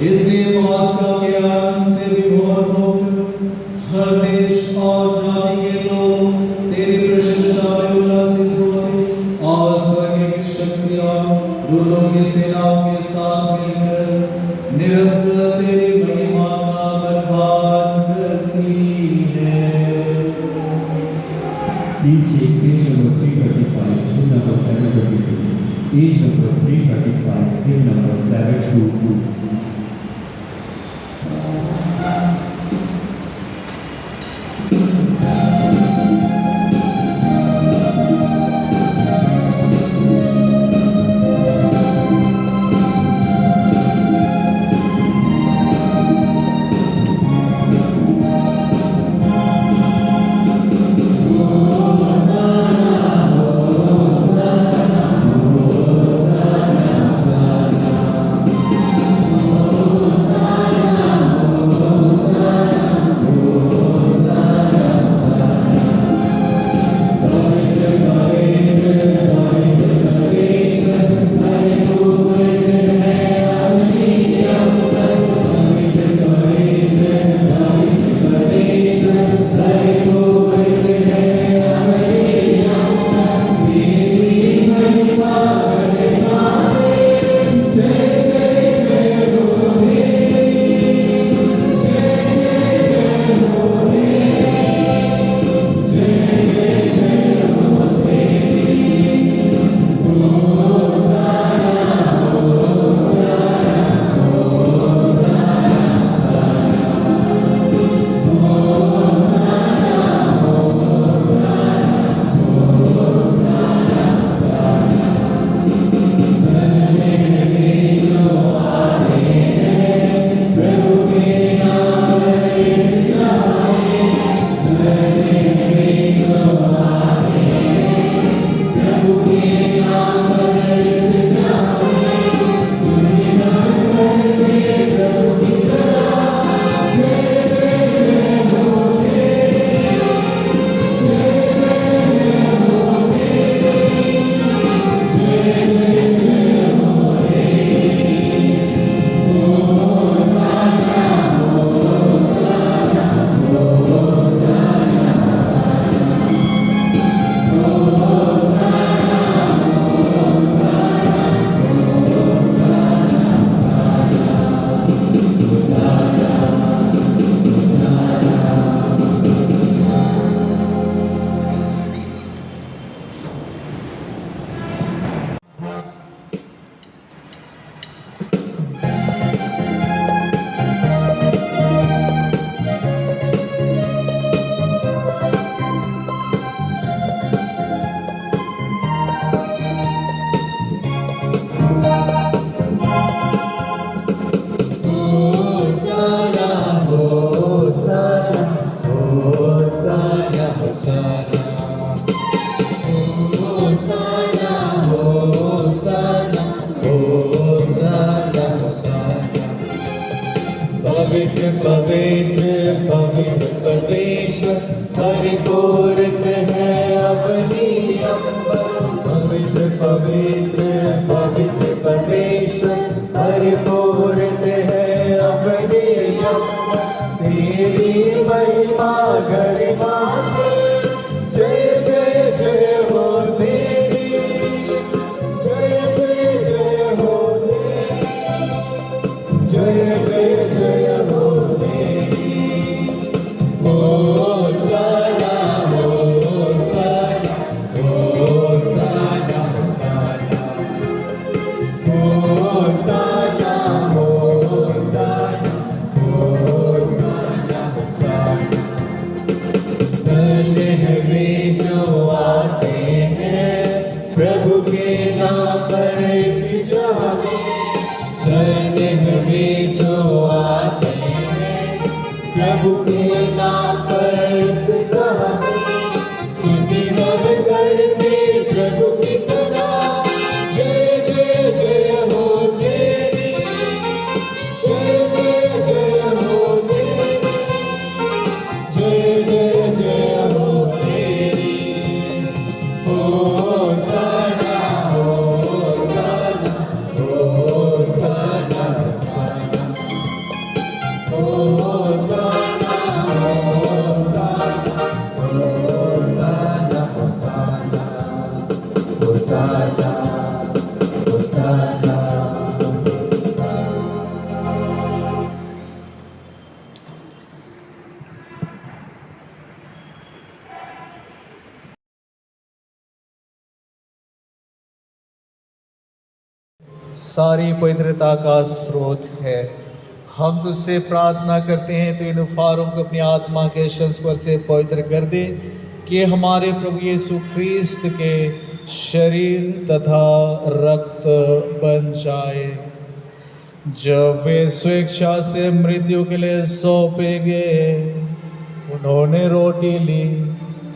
इसलिए पास्का के आनंद से विभोर होकर हर देश और जाति के लोग तेरी प्रशंसा में उल्लासित होते और स्वर्गीय शक्तियां दूतों की सेनाओं के साथ मिलकर निरंतर तेरी महिमा का बखान करती है। Please take page number 335, hymn number 722. Page number 335, hymn number 722. पवित्र पवित्र पवित्र परमेश्वर परिपूर्ण है अपनी अंबर। पवित्र पवित्र पवित्र परमेश्वर परिपूर्ण है अपनी अंबर। तेरी महिमा गरिमा से जय जय जय हो तेरी, जय जय जय हो तेरी, जय जय जय हो तेरी। होसाना होसाना होसाना होसाना होसाना होसाना होसाना होसाना। धन्य है वे जो आते हैं प्रभु के नाम पर इस जहाँ में। धन्य है वे जो आते हैं प्रभु के नाम पर इस जहाँ में। स्तुति गान करते प्रभु की सदा, जय जय जय हो तेरी, जय जय जय हो तेरी, जय जय जय हो तेरी। होसाना होसाना होसाना होसाना होसाना होसाना होसाना होसाना होसाना। सारी पवित्रता का स्रोत है। हम तुझसे प्रार्थना करते हैं तो इन उपहारों को अपनी आत्मा के संस्पर्श से पवित्र कर दे, कि हमारे प्रभु यीशु ख्रीस्त के शरीर तथा रक्त बन जाए। जब वे स्वेच्छा से मृत्यु के लिए सौंपे गए, उन्होंने रोटी ली,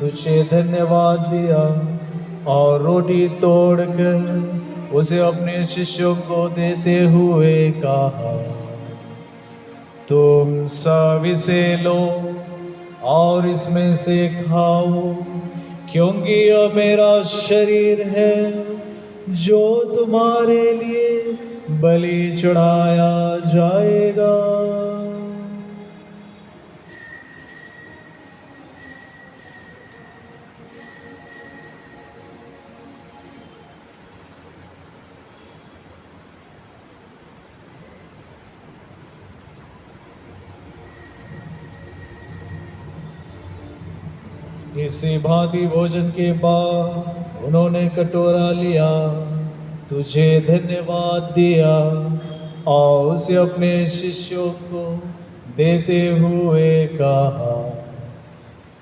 तुझे धन्यवाद दिया और रोटी तोड़कर उसे अपने शिष्यों को देते हुए कहा, तुम सब इसे लो और इसमें से खाओ, क्योंकि यह मेरा शरीर है जो तुम्हारे लिए बलि चढ़ाया जाएगा। इसी भांति भोजन के बाद उन्होंने कटोरा लिया, तुझे धन्यवाद दिया और उसे अपने शिष्यों को देते हुए कहा,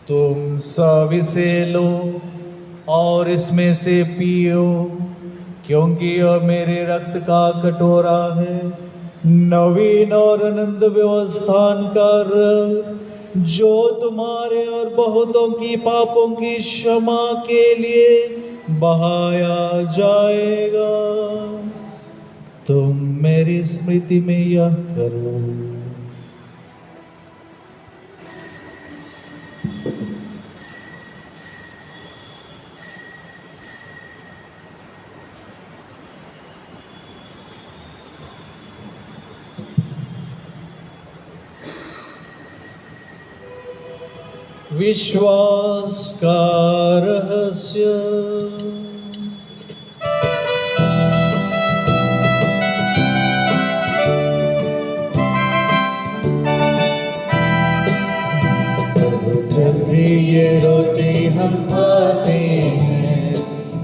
तुम सब इसे लो और इसमें से पियो, क्योंकि यह मेरे रक्त का कटोरा है, नवीन और अनंत व्यवस्थान का रक्त, जो तुम्हारे और बहुतों की पापों की क्षमा के लिए बहाया जाएगा। तुम मेरी स्मृति में यह करो। विश्वास का रहस्य। जब भी ये रोटी हम खाते हैं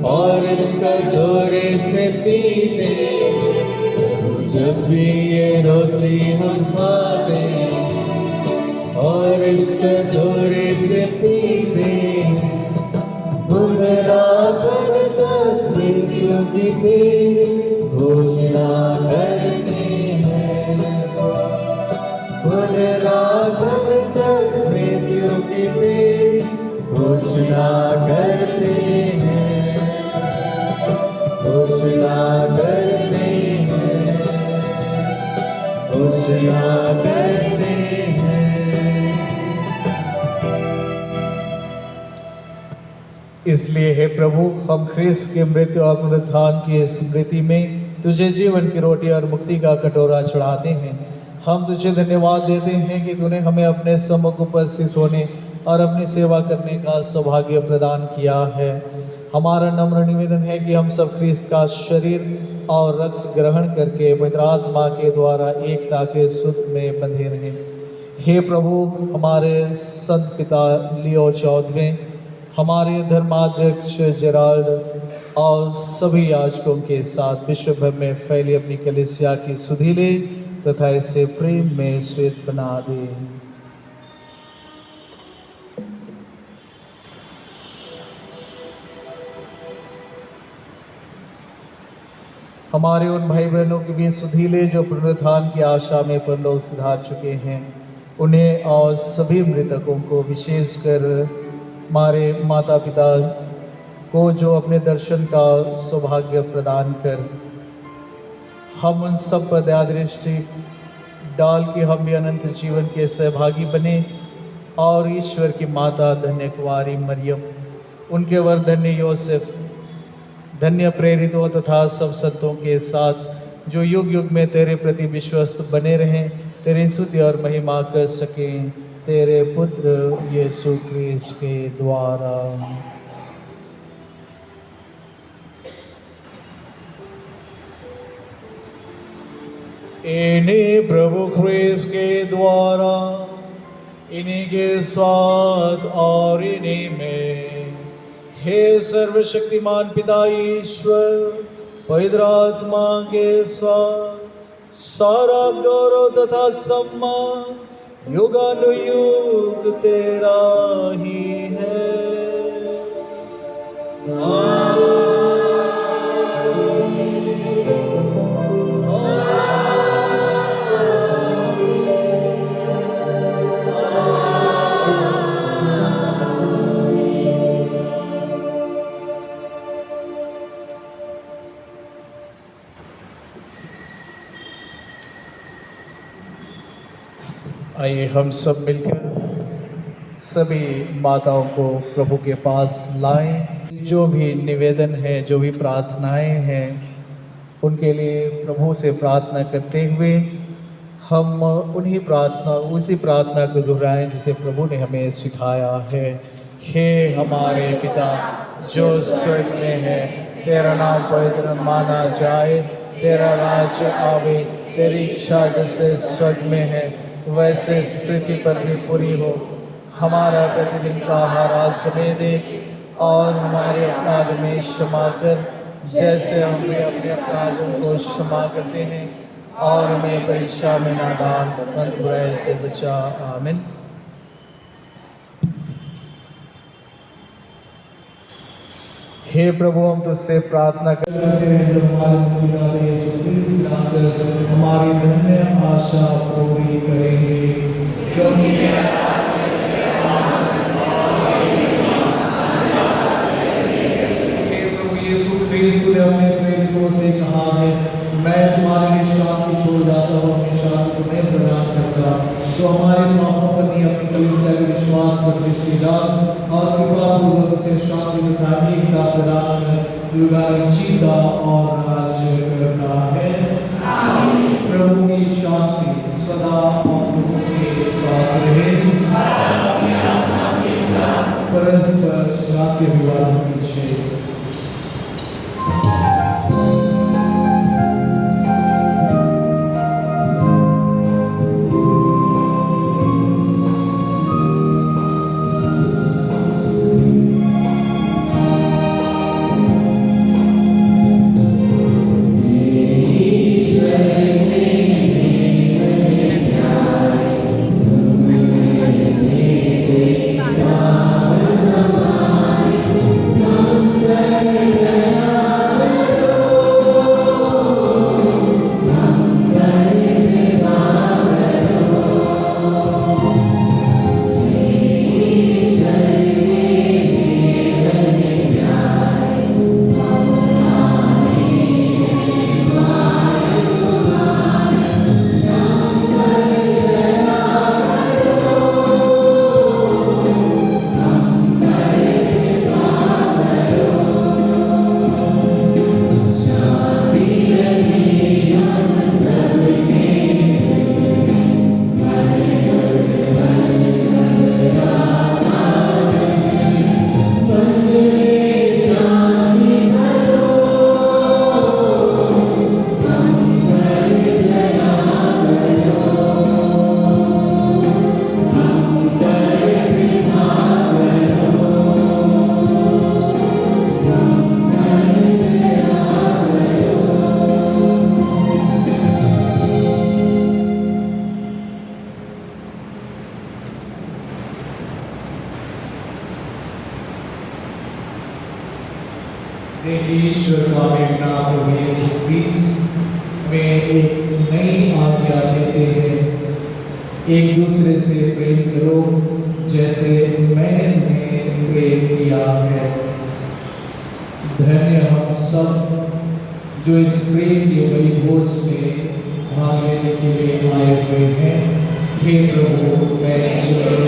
और इसका जोरे से पीते हैं, जब भी ये रोटी हम खाते हैं और इसका जोरे से पीते हैं, पुनरागमन तक मृत्यु की तेरी घोषणा करते हैं। पुनरागमन तक मृत्यु की तेरी घोषणा करते हैं, घोषणा करते हैं, कुछ ना करने हैं। इसलिए हे प्रभु, हम ख्रीस्त के मृत्यु और पुनरुत्थान की स्मृति में तुझे जीवन की रोटी और मुक्ति का कटोरा चढ़ाते हैं। हम तुझे धन्यवाद देते हैं कि तूने हमें अपने सम्मुख उपस्थित होने और अपनी सेवा करने का सौभाग्य प्रदान किया है। हमारा नम्र निवेदन है कि हम सब ख्रीस्त का शरीर और रक्त ग्रहण करके पवित्र आत्मा के द्वारा एकता के सूत्र में बंधे रहें। हे प्रभु, हमारे संत पिता लियो 14वें, हमारे धर्माध्यक्ष जेराल्ड और सभी याजकों के साथ विश्व भर में फैली अपनी कलीसिया की सुधि ले तथा इसे प्रेम में श्वेत बना दे। हमारे उन भाई बहनों की भी सुधि ले जो पुनरुत्थान की आशा में परलोक सिधार चुके हैं, उन्हें और सभी मृतकों को, विशेषकर हमारे माता पिता को जो अपने दर्शन का सौभाग्य प्रदान कर, हम उन सब पर दया दृष्टि डाल के हम भी अनंत जीवन के सहभागी बने और ईश्वर की माता धन्य कुंवारी मरियम, उनके वर धन्य योसेफ, धन्य प्रेरित हो तथा सब संतों के साथ जो युग युग में तेरे प्रति विश्वस्त बने रहें, तेरी स्तुति और महिमा कर सकें, तेरे पुत्र यीशु क्रिस्ट के द्वारा। इन्हीं प्रभु ख्रीस्त के द्वारा, इन्हीं के साथ और इन्हीं में, हे सर्वशक्तिमान पिता ईश्वर, पवित्र आत्मा के साथ सारा गौरव तथा सम्मान युगानुयुग तेरा ही है। आइए हम सब मिलकर सभी माताओं को प्रभु के पास लाएं। जो भी निवेदन है, जो भी प्रार्थनाएं हैं, उनके लिए प्रभु से प्रार्थना करते हुए हम उसी प्रार्थना को दोहराएं जिसे प्रभु ने हमें सिखाया है। हे हमारे पिता जो स्वर्ग में है, तेरा नाम पवित्र माना जाए, तेरा राज्य आवे, तेरी इच्छा जैसे स्वर्ग में है वैसे इस पृथ्वी पर भी पूरी हो। हमारा प्रतिदिन का आहार आज हमें दे और हमारे अपराध में क्षमा कर, जैसे हम भी अपने अपराधों को क्षमा करते हैं, और हमें परीक्षा में न डाल, परंतु बुराई से बचा। आमीन। हे प्रभु, हम तुझसे प्रार्थना करते हैं जो हमारे मुक्तिदाता यीशु क्रिस्त आकर हमारी धन्य आशा पूरी करेंगे, क्योंकि तेरा हे प्रभु यीशु क्रिस्त ने अपने प्रेरितों से कहा है, मैं तुम्हारे लिए शांति छोड़ जाता हूँ, अपनी शांति तुम्हें प्रदान करता। तो हमारे पापों पर नहीं, अपनी कलीसिया के विश्वास पर दृष्टि डाल और कृपा पूर्वक उसे शांति तथा एकता प्रदान कर युगानुयुग जीता और राज्य करता है। प्रभु की शांति सदा हम लोगों के साथ रहे। परस्पर शांति विवाद कीजिए। Amen. ईश्वर का बेटा प्रभु यीशु क्रिस्ट में एक नई आज्ञा देते हैं, एक दूसरे से प्रेम करो जैसे मैंने तुम्हें प्रेम किया है। धन्य हम सब जो इस प्रेम के बलि भोज में भाग लेने के लिए आए हुए हैं। हे प्रभु, मैं ईश्वर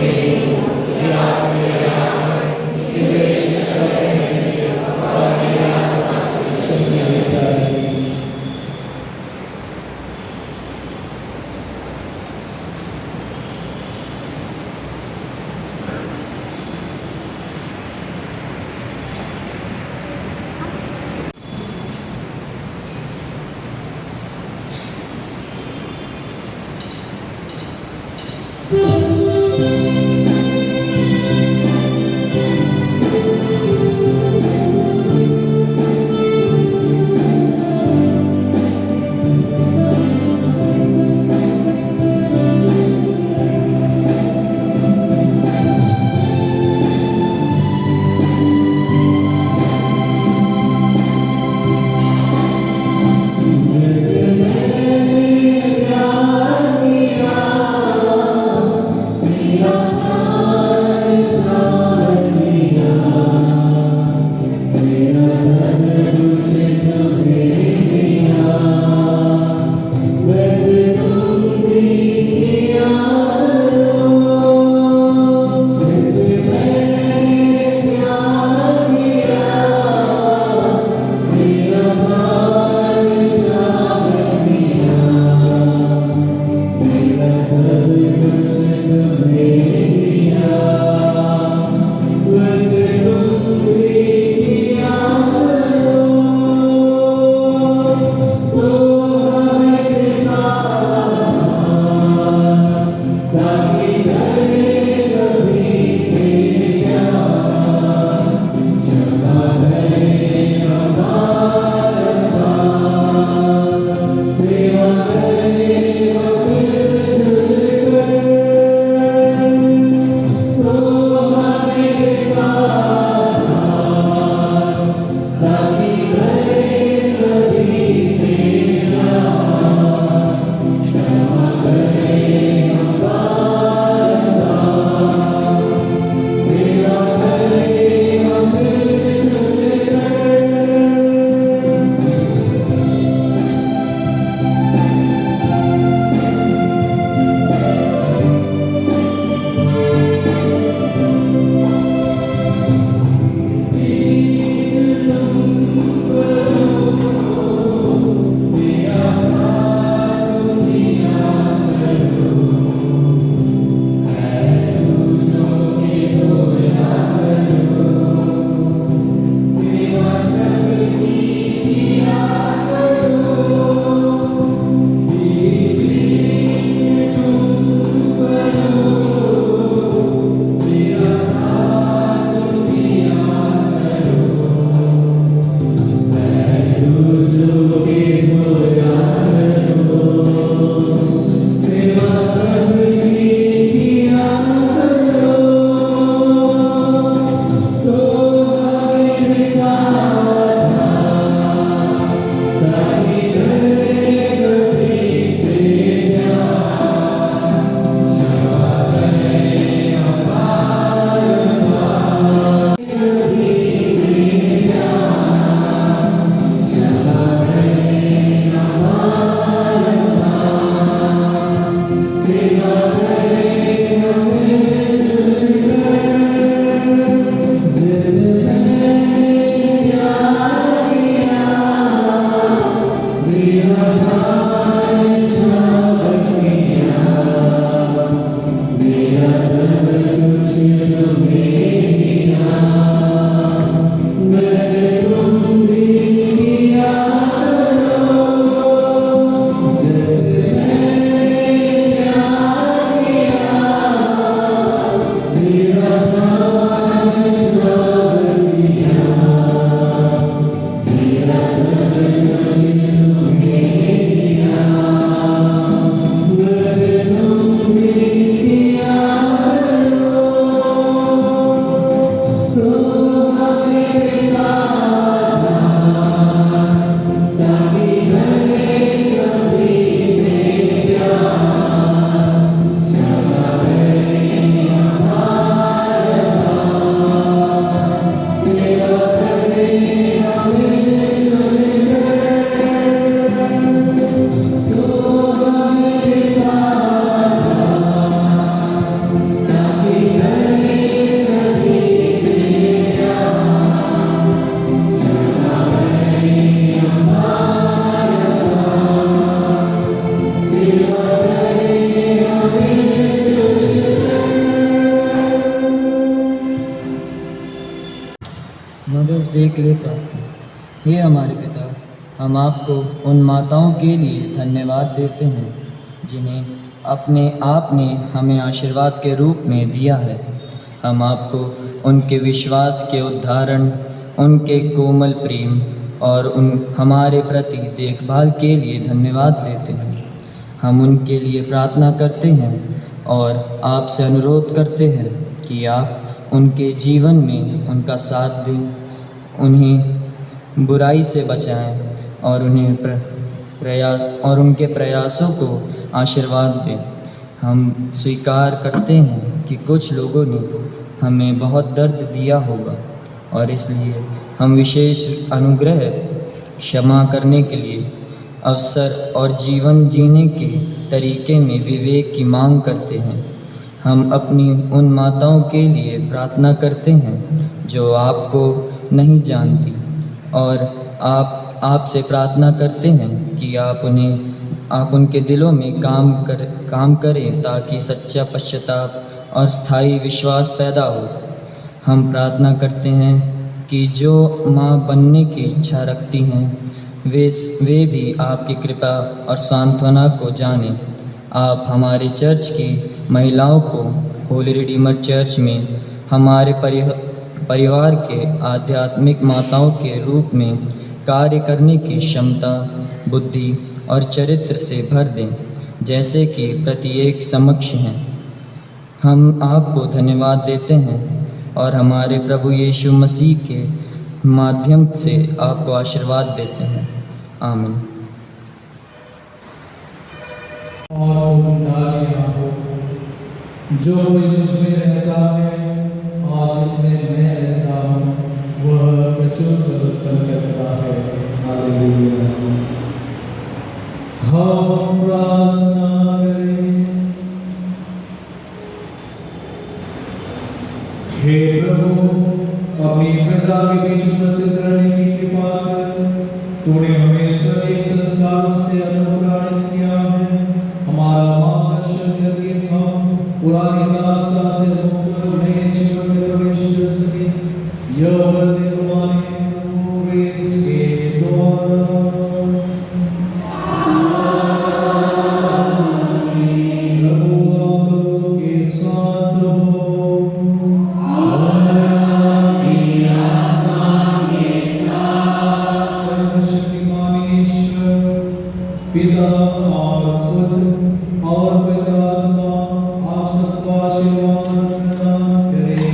के लिए प्रार्थना। हे हमारे पिता, हम आपको उन माताओं के लिए धन्यवाद देते हैं जिन्हें अपने आप ने हमें आशीर्वाद के रूप में दिया है। हम आपको उनके विश्वास के उदाहरण, उनके कोमल प्रेम और उन हमारे प्रति देखभाल के लिए धन्यवाद देते हैं। हम उनके लिए प्रार्थना करते हैं और आपसे अनुरोध करते हैं कि आप उनके जीवन में उनका साथ दें, उन्हें बुराई से बचाएं और उनके प्रयासों को आशीर्वाद दें। हम स्वीकार करते हैं कि कुछ लोगों ने हमें बहुत दर्द दिया होगा और इसलिए हम विशेष अनुग्रह, क्षमा करने के लिए अवसर और जीवन जीने के तरीके में विवेक की मांग करते हैं। हम अपनी उन माताओं के लिए प्रार्थना करते हैं जो आपको नहीं जानती और आपसे प्रार्थना करते हैं कि आप उनके दिलों में काम करें ताकि सच्चा पश्चाताप और स्थायी विश्वास पैदा हो। हम प्रार्थना करते हैं कि जो माँ बनने की इच्छा रखती हैं वे भी आपकी कृपा और सांत्वना को जानें। आप हमारे चर्च की महिलाओं को होली रिडीमर चर्च में हमारे परिवार के आध्यात्मिक माताओं के रूप में कार्य करने की क्षमता, बुद्धि और चरित्र से भर दें, जैसे कि प्रत्येक समक्ष हैं। हम आपको धन्यवाद देते हैं और हमारे प्रभु यीशु मसीह के माध्यम से आपको आशीर्वाद देते हैं। आमीन। और तुम डालियाँ हो, जो कोई मुझमें रहता है और जिसमें मैं रहता हूँ वह प्रचुर फल उत्पन्न करता है। हालेलुया। हम प्रार्थना करें। हे प्रभु, अपनी प्रजा के बीच उपस्थित रहने की कृपा कर। तूने हमें स्वैच्छिक संस्कारों से अनुप्राणित किया है। हमारा मार्गदर्शन करके हम पुरानी दास्ता से मुक्त हो नए जीवन में प्रवेश कर सके। यह वरदान हमारे प्रभु यीशु के द्वारा। पिता और पुत्र और पवित्र आत्मा आप सबको आशीर्वाद प्रदान करें।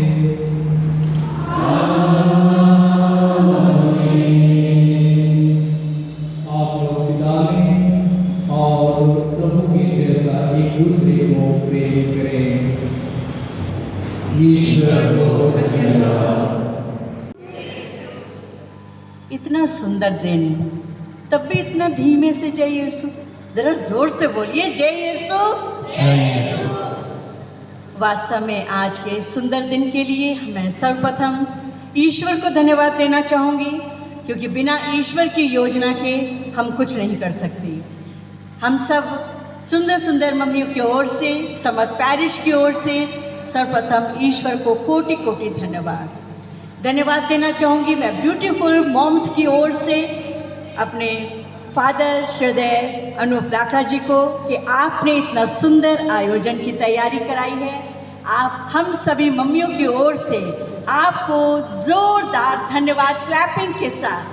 आप लोग पिता में और प्रभु के जैसा एक दूसरे को प्रेम करें। ईश्वर को धन्यवाद। इतना सुंदर दिन, तब भी इतना धीमे से जय यीशु। जरा जोर से बोलिए जय यीशु। वास्तव में आज के सुंदर दिन के लिए मैं सर्वप्रथम ईश्वर को धन्यवाद देना चाहूँगी, क्योंकि बिना ईश्वर की योजना के हम कुछ नहीं कर सकते। हम सब सुंदर सुंदर मम्मियों की ओर से, समस्त पैरिश की ओर से सर्वप्रथम ईश्वर को कोटि कोटि धन्यवाद देना चाहूँगी। मैं ब्यूटीफुल मॉम्स की ओर से अपने फादर श्रद्धेय अनूप लाखरा जी को कि आपने इतना सुंदर आयोजन की तैयारी कराई है। आप हम सभी मम्मियों की ओर से आपको जोरदार धन्यवाद क्लैपिंग के साथ।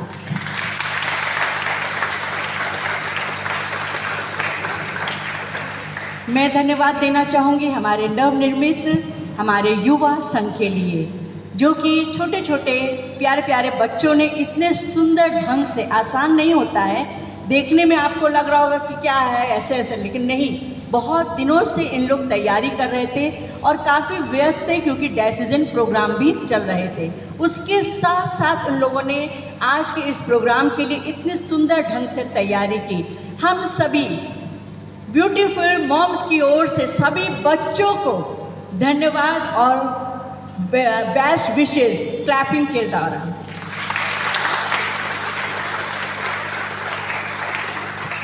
मैं धन्यवाद देना चाहूँगी हमारे नवनिर्मित हमारे युवा संघ के लिए, जो कि छोटे छोटे प्यारे प्यारे बच्चों ने इतने सुंदर ढंग से, आसान नहीं होता है देखने में, आपको लग रहा होगा कि क्या है ऐसे ऐसे, लेकिन नहीं, बहुत दिनों से इन लोग तैयारी कर रहे थे और काफ़ी व्यस्त थे क्योंकि डायसीजन प्रोग्राम भी चल रहे थे। उसके साथ साथ उन लोगों ने आज के इस प्रोग्राम के लिए इतने सुंदर ढंग से तैयारी की। हम सभी ब्यूटीफुल मॉम्स की ओर से सभी बच्चों को धन्यवाद और बेस्ट विशेस क्लैपिंग के द्वारा।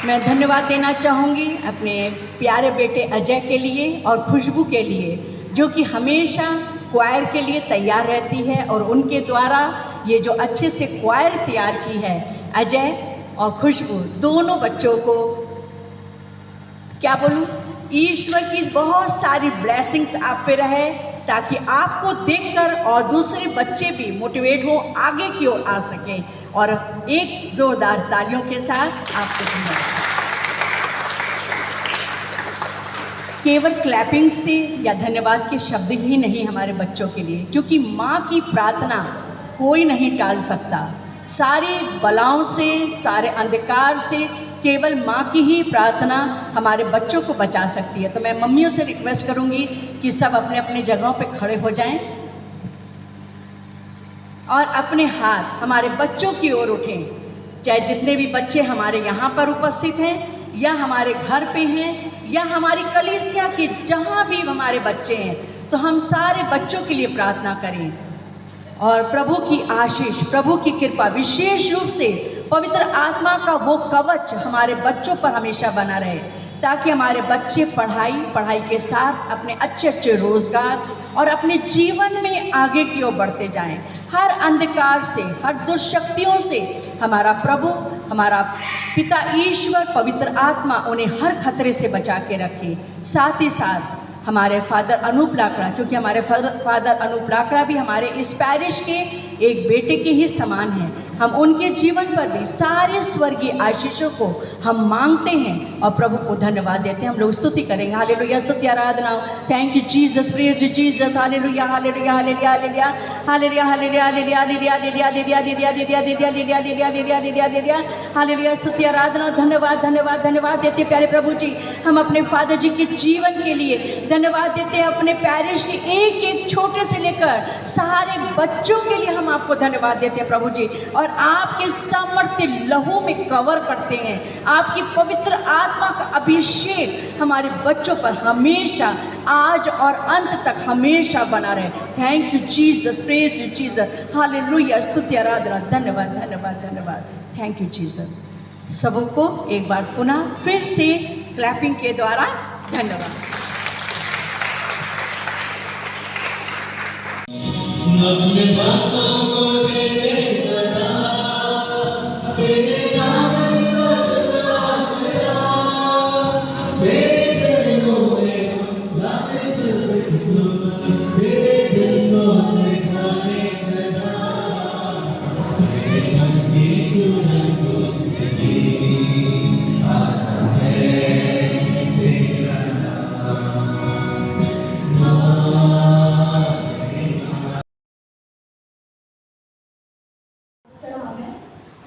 मैं धन्यवाद देना चाहूँगी अपने प्यारे बेटे अजय के लिए और खुशबू के लिए, जो कि हमेशा क्वायर के लिए तैयार रहती है और उनके द्वारा ये जो अच्छे से क्वायर तैयार की है, अजय और खुशबू दोनों बच्चों को क्या बोलूं, ईश्वर की बहुत सारी ब्लेसिंग्स आप पे रहे, ताकि आपको देखकर और दूसरे बच्चे भी मोटिवेट हो, आगे की ओर आ सकें। और एक जोरदार तालियों के साथ आपको धन्यवाद। केवल क्लैपिंग से या धन्यवाद के शब्द ही नहीं हमारे बच्चों के लिए, क्योंकि माँ की प्रार्थना कोई नहीं टाल सकता। सारे बलाओं से, सारे अंधकार से केवल माँ की ही प्रार्थना हमारे बच्चों को बचा सकती है। तो मैं मम्मियों से रिक्वेस्ट करूँगी कि सब अपने अपने जगहों पे खड़े हो जाएं और अपने हाथ हमारे बच्चों की ओर उठें। चाहे जितने भी बच्चे हमारे यहाँ पर उपस्थित हैं या हमारे घर पे हैं या हमारी कलीसिया के जहाँ भी हमारे बच्चे हैं, तो हम सारे बच्चों के लिए प्रार्थना करें और प्रभु की आशीष, प्रभु की कृपा, विशेष रूप से पवित्र आत्मा का वो कवच हमारे बच्चों पर हमेशा बना रहे, ताकि हमारे बच्चे पढ़ाई के साथ अपने अच्छे अच्छे रोजगार और अपने जीवन में आगे की ओर बढ़ते जाएं। हर अंधकार से, हर दुष्शक्तियों से हमारा प्रभु, हमारा पिता ईश्वर, पवित्र आत्मा उन्हें हर खतरे से बचा के रखे। साथ ही साथ हमारे फादर अनूप लाकड़ा, क्योंकि हमारे फादर अनूप लाकड़ा भी हमारे इस पैरिश के एक बेटे के ही समान हैं, हम उनके जीवन पर भी सारे स्वर्गीय आशीषों को हम मांगते हैं और प्रभु को धन्यवाद देते हैं। हम लोग स्तुति करेंगे। हालेलुया, स्तुति आराधना। Thank you Jesus, praise you Jesus. Hallelujah, hallelujah, hallelujah, hallelujah, hallelujah, hallelujah, hallelujah, hallelujah, hallelujah, hallelujah, hallelujah, hallelujah, hallelujah, hallelujah, hallelujah, hallelujah, hallelujah, स्तुति आराधना, धन्यवाद, धन्यवाद, धन्यवाद देते हैं प्यारे प्रभु जी। हम अपने फादर जी के जीवन के लिए धन्यवाद देते हैं, अपने पैरिश के एक एक छोटे से लेकर सारे बच्चों के लिए हम आपको धन्यवाद देते हैं प्रभु जी। और आपके सामर्थ्य लहू में कवर करते हैं। आपकी पवित्र आत्मा का अभिषेक हमारे बच्चों पर हमेशा, आज और अंत तक हमेशा बना रहे। Thank you Jesus, praise you Jesus. Hallelujah, स्तुति आराधना, धन्यवाद, धन्यवाद, धन्यवाद। Thank you Jesus. सबों को एक बार पुनः फिर से क्लैपिंग के द्वारा धन्यवाद।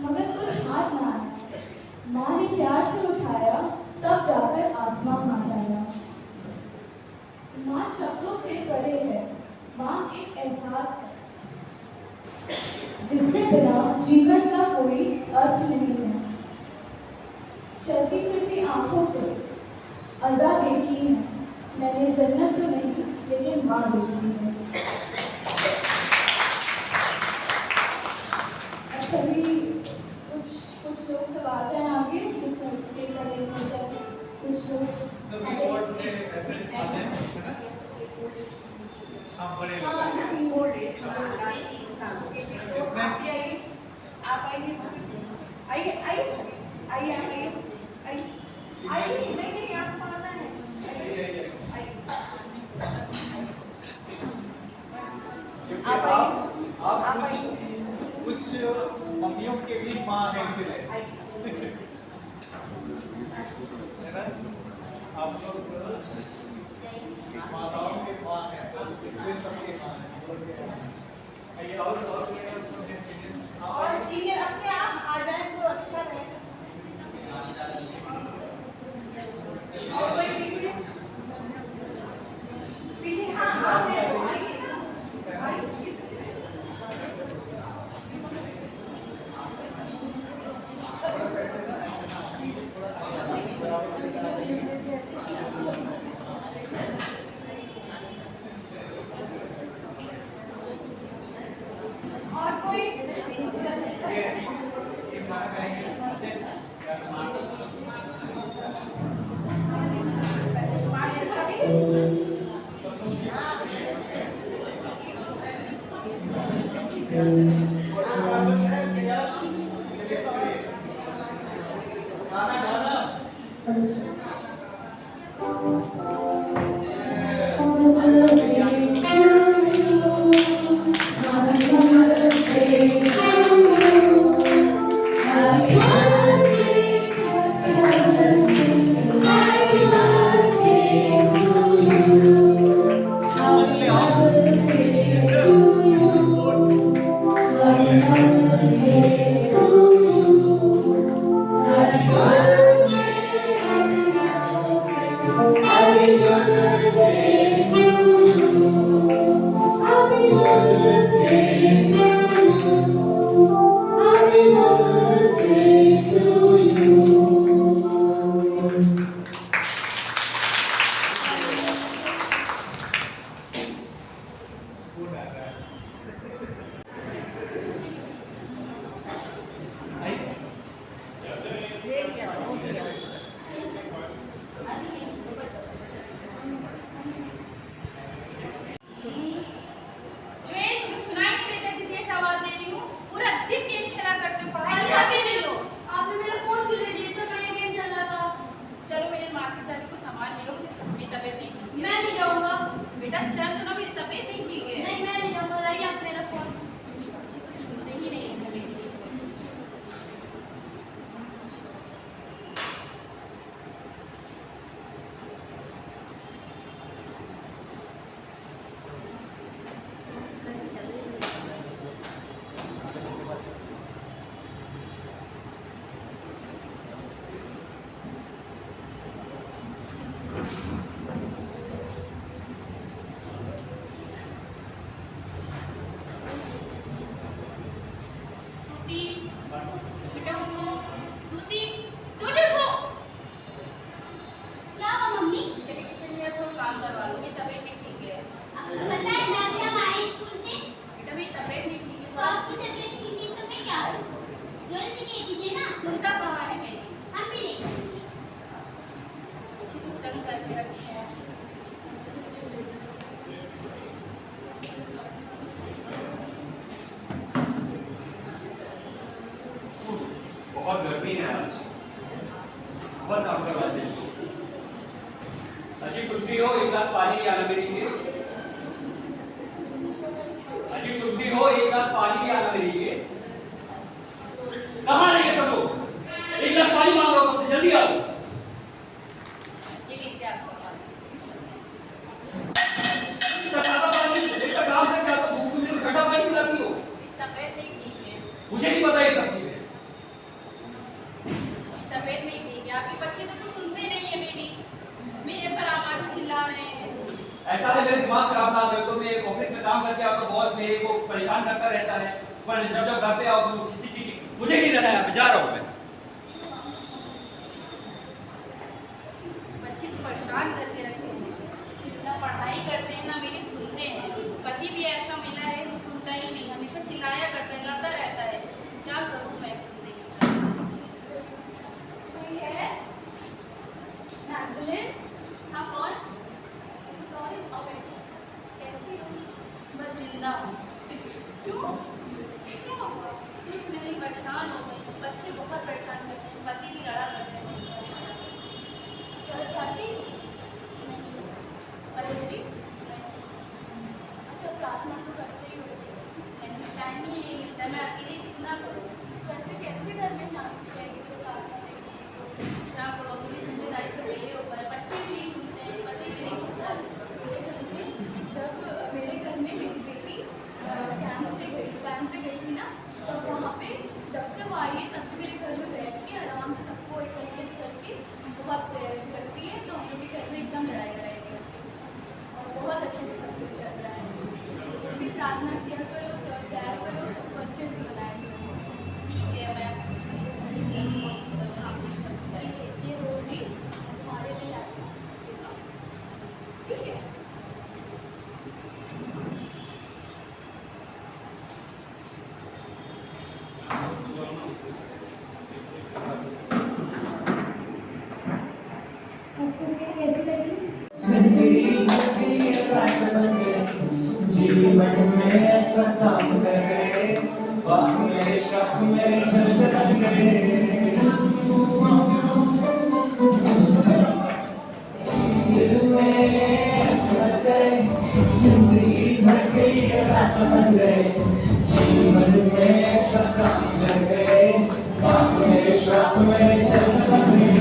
मगर कुछ हाथ ना आया। माँ ने प्यार से उठाया, तब जाकर आसमां हाथ आया। माँ शब्दों से परे है, माँ एक एहसास है जिसके बिना जीवन का कोई अर्थ नहीं है। चलती फिरती आंखों से अज़ा देखी है मैंने, जन्नत तो नहीं लेकिन माँ देखी है। सभी कुछ लोग सब आ जाए आगे, जिससे हो जाए। कुछ लोग कुछ मम्मियों के भी माँ है, इसलिए है ना, आप लोग माताओं के माँ है, इसलिए सबके माँ है। और सीनियर अपने आप आ जाए तो अच्छा रहेगा। और कोई पीछे पीछे, हाँ हाँ, मैं नहीं जाऊंगा। बेटा चल, तो ना मेरी तबीयत नहीं ठीक है। नहीं, मैं नहीं जाऊंगा। लाइए आप मेरा फोन। बच्चे तो सुनते ही नहीं है मेरी। स्तुति, बेटा उठो। स्तुति, तू देखो। क्या हुआ मम्मी? चलिए किचन में थोड़ा काम करवा लो, मेरी तबीयत नहीं ठीक है। आपको पता है ना कि हम आए स्कूल से? बेटा मेरी तबीयत नहीं ठीक है। तो आपकी तबीयत ठीक है तो मैं क्या करूँ? जोर से कह दीजिए ना। सुनता कहाँ है मेरी? हम भी नहीं सुनते। अच्छी तो तंग करके रखी है। बहुत गर्मी है आज, बहुत काम करवाते हैं। अजी सुनती हो, एक गिलास पानी आना मेरे लिए। अजी सुनती हो, एक गिलास पानी आना मेरे लिए। कहाँ रहे सब लोग? एक गिलास पानी मांग रहा हूँ, जल्दी आओ। ये लीजिए आपका पास। ठंडा पानी, एक तो काम से क्या तो भूख में ठंडा पानी पिलाती हो? तबीयत नहीं ठीक है। मुझे नहीं पता ये सब चीजें। तबीयत नहीं ठीक है। आपके बच्चे तो सुनते नहीं है मेरी। मेरे पर आवाज चिल्ला रहे हैं। ऐसा है, मेरे दिमाग खराब ना हो तो मैं एक ऑफिस में काम करके आता हूँ, बॉस मेरे को परेशान करता रहता है, पर जब जब घर पे आओ तो मुझे नहीं रहना है, जा रहा हूँ मैं। बच्चे तो परेशान करके रखते हैं। ना पढ़ाई करते हैं, ना मेरी सुनते हैं। पति भी ऐसा मिला है जो सुनता ही नहीं, हमेशा चिल्लाया करता है, लड़ता रहता है। क्या करूँ मैं? कोई है? मैगडलेन? हाँ कौन? कैसी हो? बस जिंदा हूँ। क्यों? क्या हुआ? कुछ नहीं, परेशान हो गई। बच्चे बहुत परेशान करते हैं, पति भी लड़ा करते हैं। चल जाती? पति अच्छा, प्रार्थना तो करते ही होते। टाइम ही नहीं मिलता, मैं अकेले कितना करूँ? वैसे कैसे घर में शांति रहेगी जब प्रार्थना नहीं होगी? क्या करोगे? ये जिम्मेदारी तो मेरे ऊपर है। बच्चे भी नहीं सुनते हैं, पति भी नहीं सुनता है। जब मेरे घर में मेरी बेटी कैंप से गई, कैंप पे गई थी ना, तब वहाँ पे जब से वो आई है तब से मेरे घर में बैठ के आराम से सबको एकत्रित करके बहुत प्रेरित करती है। तो हम लोग के घर में एकदम लड़ाई लड़ाई करती है और बहुत अच्छे से सब कुछ चल रहा है। तुम भी प्रार्थना किया करो, चर्च जाया करो, सबको अच्छे से मनाया करो। ठीक है, मैं कोशिश करूँगा आपकी सब ठीक है, ये रोटी मैं तुम्हारे लिए लाई हूँ, ठीक है? जीवन में ऐसा काम करे, बात मेरे शक में जल्द लग गए। दिल में समझ गए, जिंदगी भर के ये रात बन गए। जीवन में ऐसा काम कर गए, बात मेरे शक में जल्द लग गए।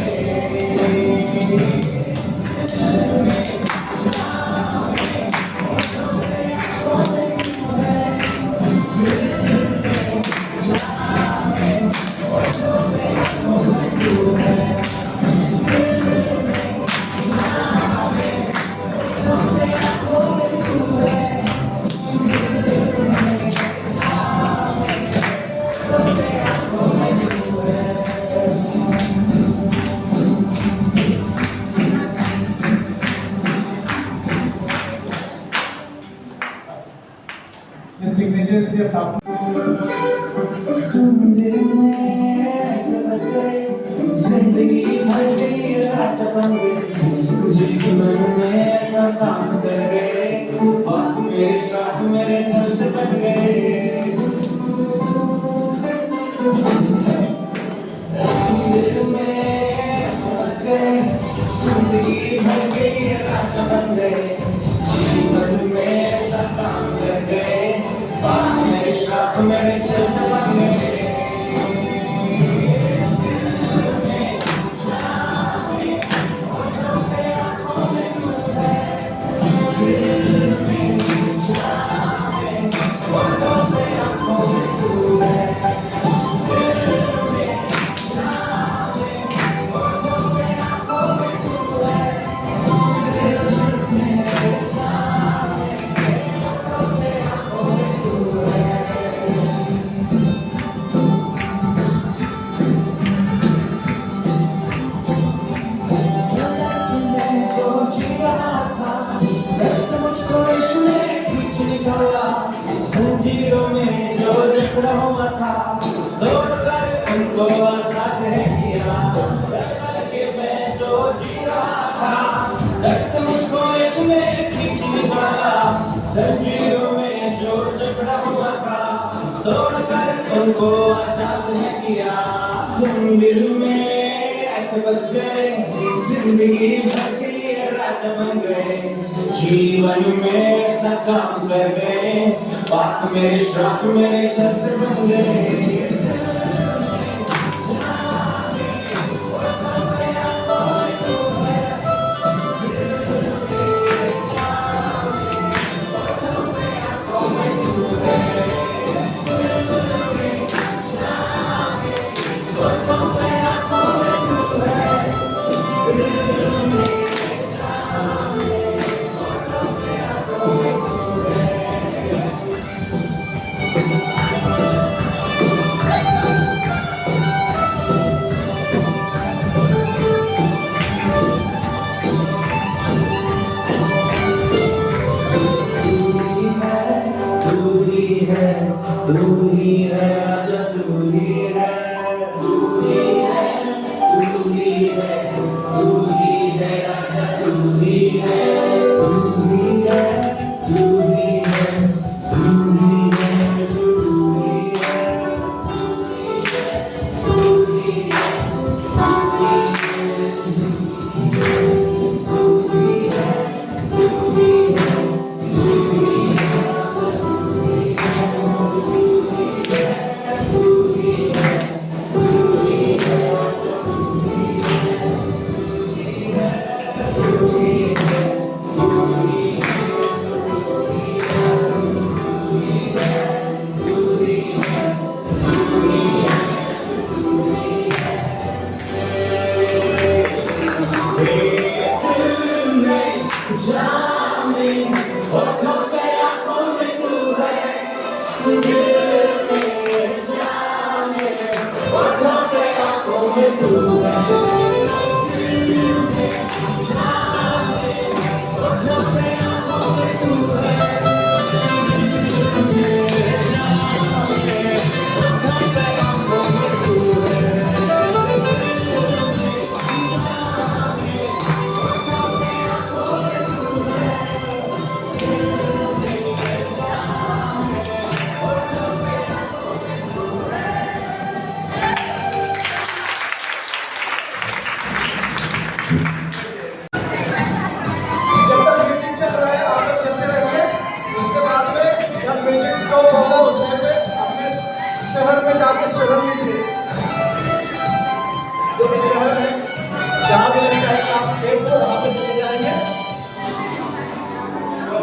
सिग्नेचर से अब साथ जिंदगी भर की रात बन गई। जीवन में ऐसा काम कर गए, बात मेरे साथ मेरे जल्द बन गए। दिल में समझ गए, जिंदगी घर के लिए राजा बन गए, जीवन में ऐसा काम कर गए, बात मेरे श्राप मेरे चलते बन गए। जंजीरों में जो जकड़ा हुआ था, दौड़कर उनको आजाद है किया। के मैं जो जी रहा था, डर से मुझको इसमें खींच निकाला। जंजीरों में जो जकड़ा हुआ था, दौड़कर उनको आजाद है किया। तुम दिल में ऐसे बस गए, जिंदगी भर के लिए राजा बन गए, जीवन में ऐसा काम कर गए, बात मेरे श्राप मेरे छत्र बन गए।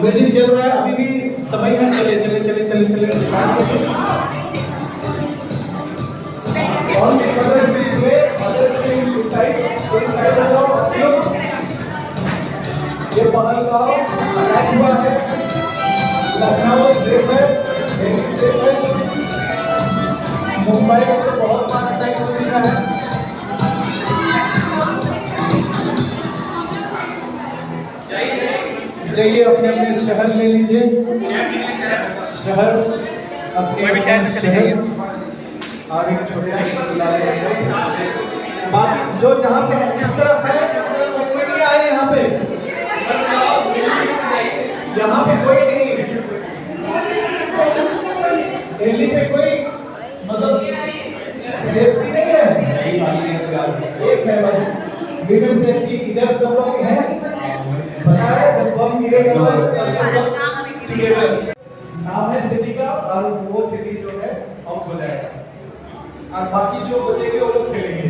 म्यूजिक चल रहा है अभी भी समय में चले चले चले चले चले ये पहलगांव अटैक हुआ है, लखनऊ सेफ है, सेफ है, मुंबई में तो बहुत बार अटैक हो चुका है। जाइए अपने अपने शहर ले लीजिए, शहर अपने शहर आगे छोटे बाकी जो जहाँ पे इस तरफ है कोई नहीं आए, यहाँ पे कोई नहीं, दिल्ली पे कोई मतलब सेफ्टी नहीं है, एक है बस वीमेन सेफ्टी, इधर सब लोग हैं नाम है सिटी का और वो सिटी जो है आउट हो जाएगा और बाकी जो बचेंगे वो लोग खेलेंगे।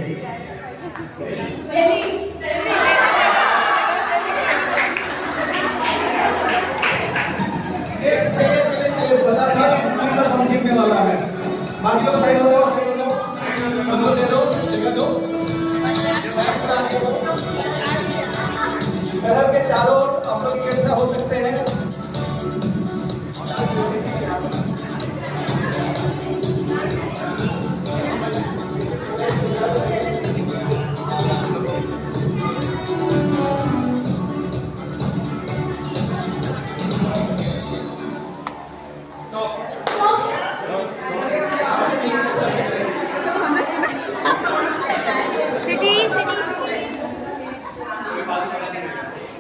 चले बता था कि हम जीतने वाला है। बाकी लोग साइड हो जाओ, सब लोग दे दो, जगह दो। शहर के चारों ओर हम लोग इकट्ठा हो सकते हैं।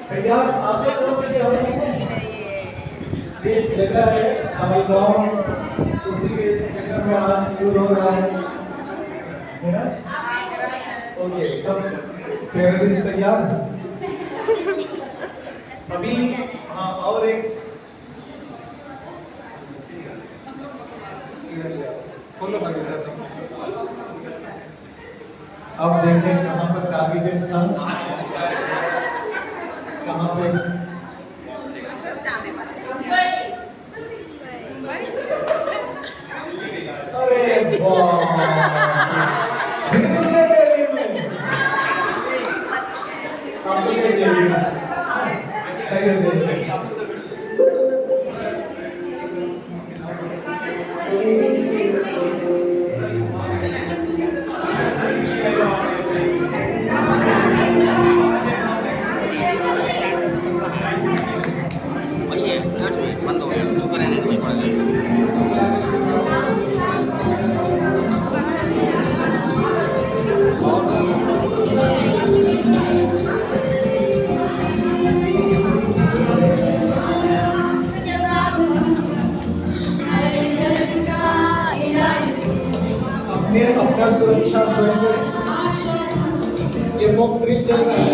तैयार आप लोगों से देश जगह है हमारे गाँव उसी के चक्कर में आज दूर हो रहा है ना? ओके, सब तैयारी से तैयार। अभी हाँ और एक अब देखें कहाँ पर टारगेट था, कहाँ पे अरे वाह फिर से दिल्ली में आप लोग दिल्ली में सही है। अपना सुरक्षा स्वयं ये मॉक ड्रिल चल रहा है।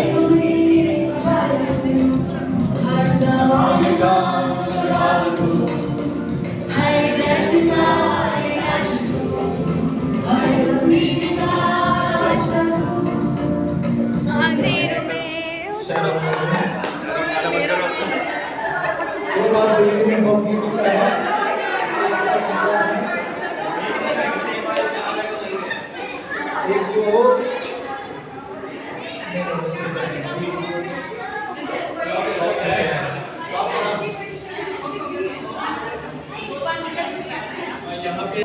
एक जो यहाँ पे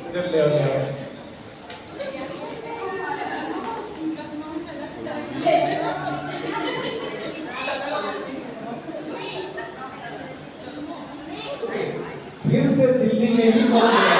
इधर ले आओ। फिर से दिल्ली में ही हो गया।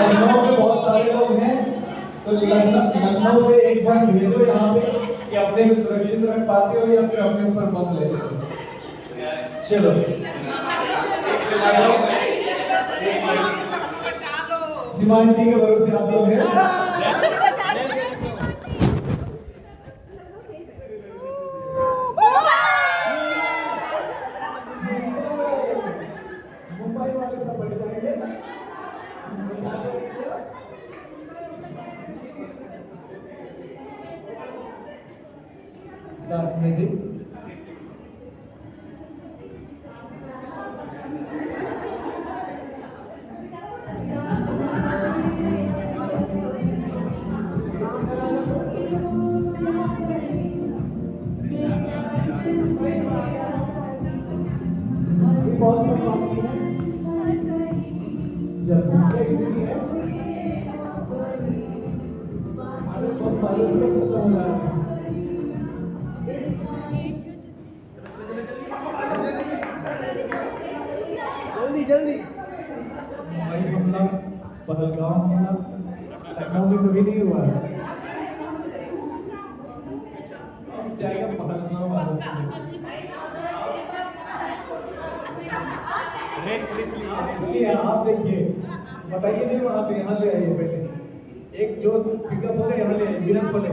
लखनऊ में बहुत सारे लोग हैं, तो लखनऊ से एक जन भेजो यहाँ पे कि अपने को सुरक्षित रख पाते हो या फिर अपने ऊपर बम लेते हो। चलो सीमांटी के भरोसे आप लोग हैं। जल्दी जल्दी। मुंबई हमला, पहलगाम हमला लखनऊ में कभी नहीं हुआ है। अब जाएगा पहलगाम वाला। चलिए आप देखिए, बताइए नहीं वहाँ से यहाँ ले आइए पहले। एक जो पिकअप हो गया यहाँ ले आइए, बिना खोले।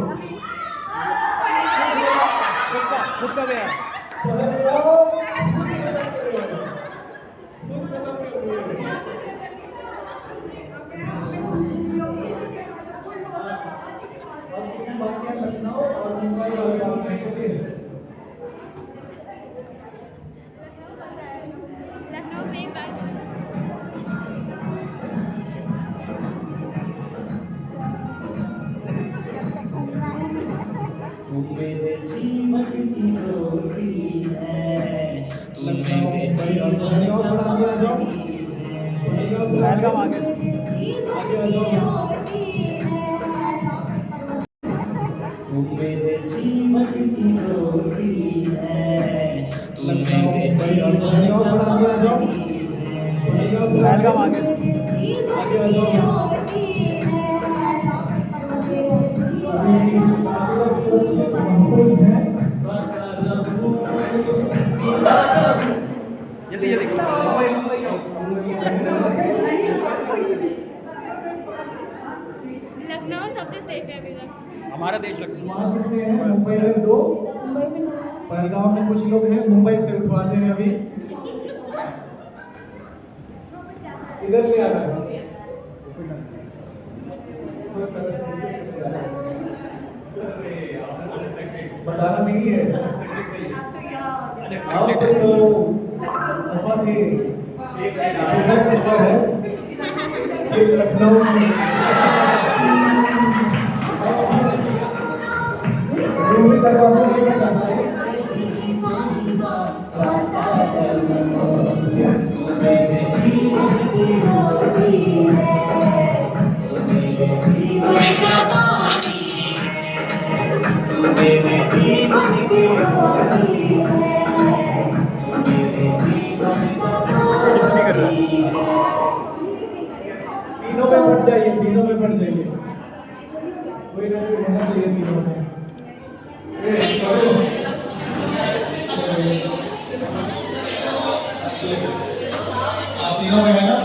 खुद का गया। लखनऊ और मुंबई वाले बात नहीं चलिए। लखनऊ में एक बात मेरे जीवन की रोटी है, तू मेरे जीवन का पहलगाम आगे तू मेरे जीवन की रोटी है, तू मेरे जीवन का पहलगाम आगे जल्दी जल्दी लखनऊ सबसे सेफ है अभी तक। हमारा देश लखनऊ। वहाँ कितने हैं? मुंबई में 2, पहलगाम में कुछ लोग हैं, मुंबई से उठवाते हैं अभी। इधर ले आना है। बताना नहीं है। आप तो बहुत ही खबर है कि लखनऊ में रूमी दरवाजा लेकर जाना है। तीनों में बढ़ जाइए, तीनों में बढ़ जाइए। कोई ना कोई होना चाहिए तीनों में। आप तीनों में है ना?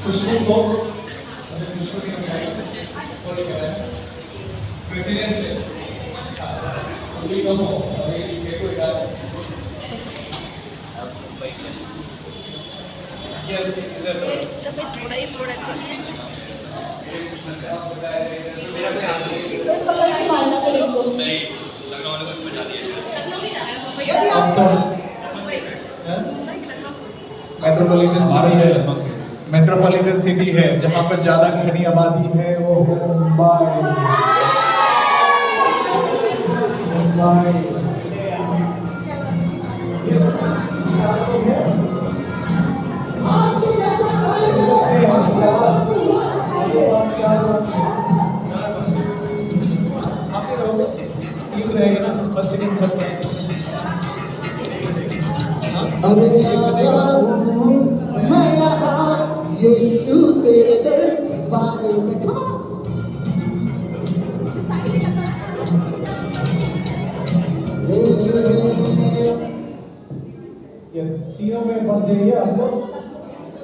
खुशबू को खुशबू की प्रेसिडेंट से अभी कम हो, अभी कोई बात यस इधर सब थोड़ा ही थोड़ा तो है। मेट्रोपॉलिटन सिटी है जहाँ पर ज्यादा घनी आबादी है, वो मुंबई। मैं यहाँ यीशु तेरे दरबार में था। यस, तीनों में बन जाइए आप लोग।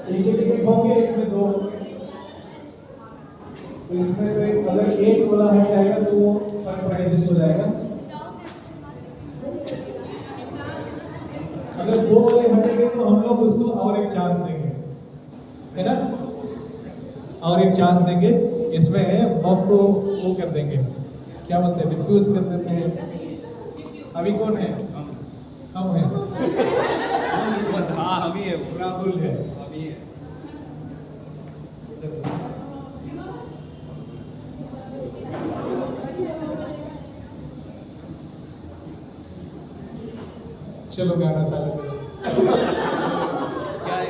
एक होंगे, एक में 2। तो इसमें से अगर एक वाला हट जाएगा तो वो एडजस्ट हो जाएगा। अगर 2 वाले हटेंगे तो हम लोग उसको और एक चांस देंगे, है ना? और एक चांस देंगे। इसमें बम को वो कर देंगे, क्या बोलते हैं, डिफ्यूज कर देते हैं। अभी कौन है? हम हैं। हाँ हम ही है, राहुल है। हम ही है। चलो गाना चालू करो।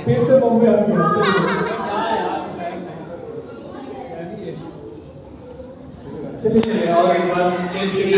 फिर से बॉम्बे आ गया। चलिए और एक बार चलिए